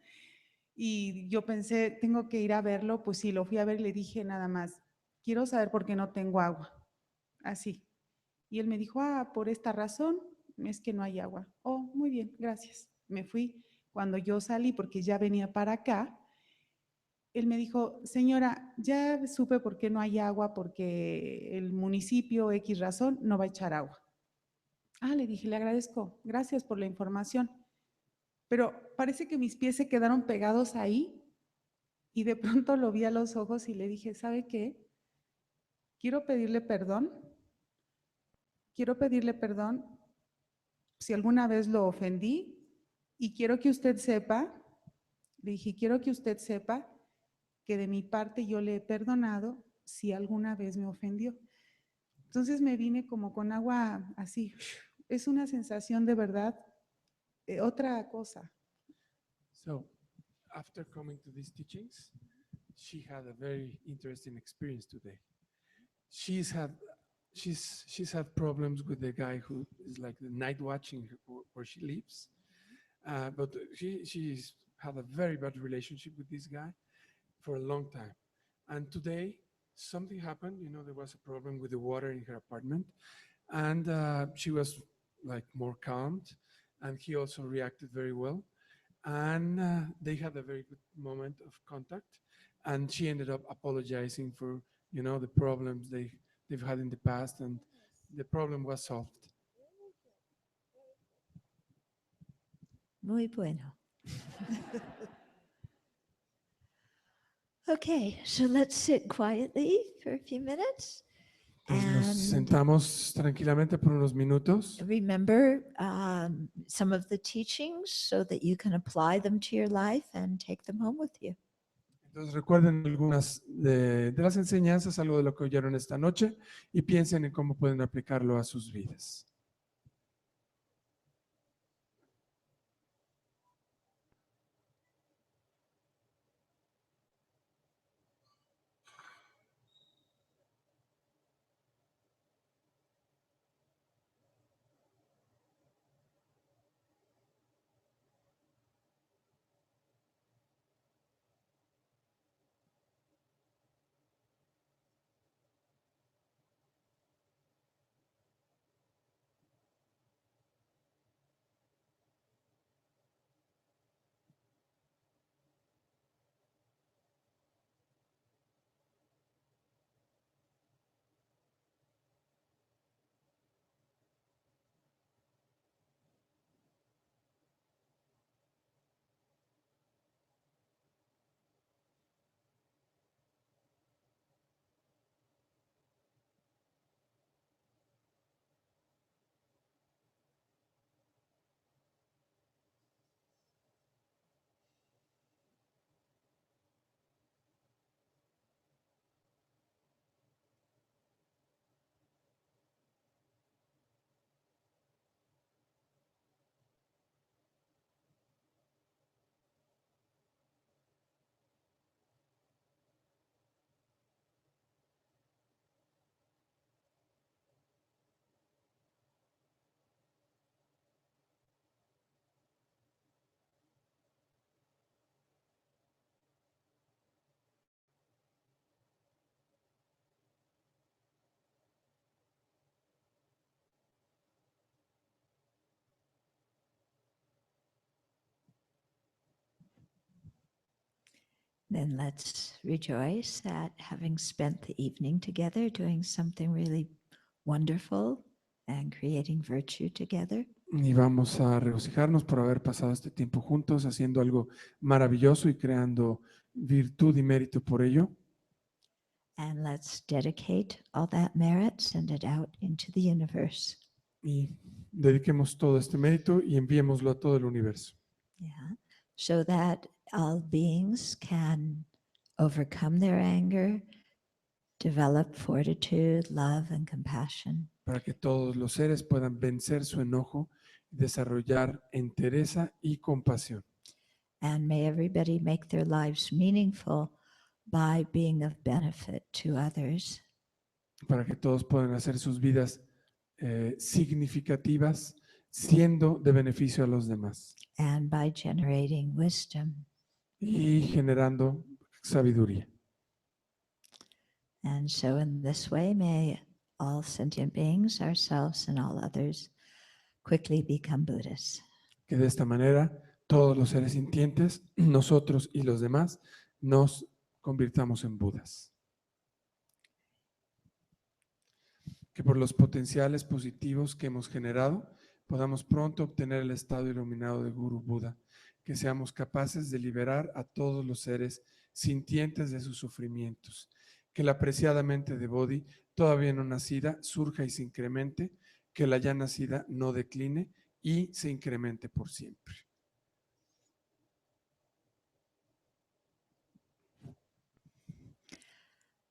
y yo pensé, tengo que ir a verlo, pues sí, lo fui a ver y le dije nada más, quiero saber por qué no tengo agua, así. Y él me dijo, por esta razón es que no hay agua. Oh, muy bien, gracias. Me fui. Cuando yo salí, porque ya venía para acá, él me dijo, señora, ya supe por qué no hay agua, porque el municipio X razón no va a echar agua. Le dije, le agradezco, gracias por la información. Pero parece que mis pies se quedaron pegados ahí y de pronto lo vi a los ojos y le dije, ¿sabe qué? Quiero pedirle perdón. Quiero pedirle perdón si alguna vez lo ofendí y quiero que usted sepa, le dije, quiero que usted sepa que de mi parte yo le he perdonado si alguna vez me ofendió. Entonces me vine como con agua así. Es una sensación de verdad, otra cosa. So, after coming to these teachings, she had a very interesting experience today. She's had she's had problems with the guy who is like the night watching where she lives, but she's had a very bad relationship with this guy for a long time. And today something happened. You know, there was a problem with the water in her apartment, and she was like more calmed, and he also reacted very well, and they had a very good moment of contact, and she ended up apologizing for, you know, the problems they've had in the past, and the problem was solved. Muy bueno. Okay, so let's sit quietly for a few minutes. Entonces nos And sentamos tranquilamente por unos minutos. remember some of the teachings so that you can apply them to your life and take them home with you. Entonces recuerden algunas de las enseñanzas, algo de lo que oyeron esta noche, y piensen en cómo pueden aplicarlo a sus vidas. Then let's rejoice at having spent the evening together doing something really wonderful and creating virtue together. Y vamos a regocijarnos por haber pasado este tiempo juntos haciendo algo maravilloso y creando virtud y mérito por ello. And let's dedicate all that merit, send it out into the universe. Y dediquemos todo este mérito y enviémoslo a todo el universo, Yeah. So that all beings can overcome their anger, develop fortitude, love, and compassion. para que todos los seres puedan vencer su enojo y desarrollar entereza y compasión. And may everybody make their lives meaningful by being of benefit to others. Para que todos puedan hacer sus vidas significativas, siendo de beneficio a los demás And by generating wisdom. y generando sabiduría. And so in this way, may all sentient beings, ourselves and all others, quickly become Buddhas. Que de esta manera todos los seres sintientes, nosotros y los demás, nos convirtamos en Budas. Que por los potenciales positivos que hemos generado, podamos pronto obtener el estado iluminado de Guru Buda, que seamos capaces de liberar a todos los seres sintientes de sus sufrimientos, que la apreciada mente de Bodhi, todavía no nacida, surja y se incremente, que la ya nacida no decline y se incremente por siempre.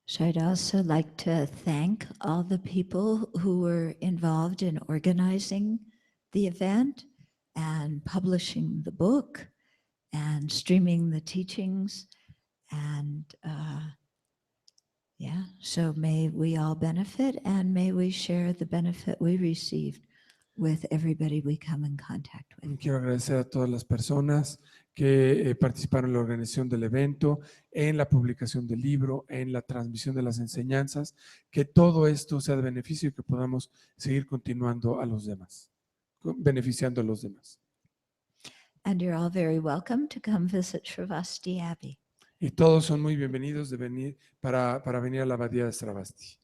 So I'd also like to thank all the people who were involved in organizing the event and publishing the book and streaming the teachings. And yeah, so may we all benefit and may we share the benefit we received with everybody we come in contact with. Quiero agradecer a todas las personas que participaron en la organización del evento, en la publicación del libro, en la transmisión de las enseñanzas, que todo esto sea de beneficio y que podamos seguir continuando a los demás, beneficiando a los demás. And you're all very welcome to come visit Sravasti Abbey. Y todos son muy bienvenidos de venir para venir a la abadía de Sravasti.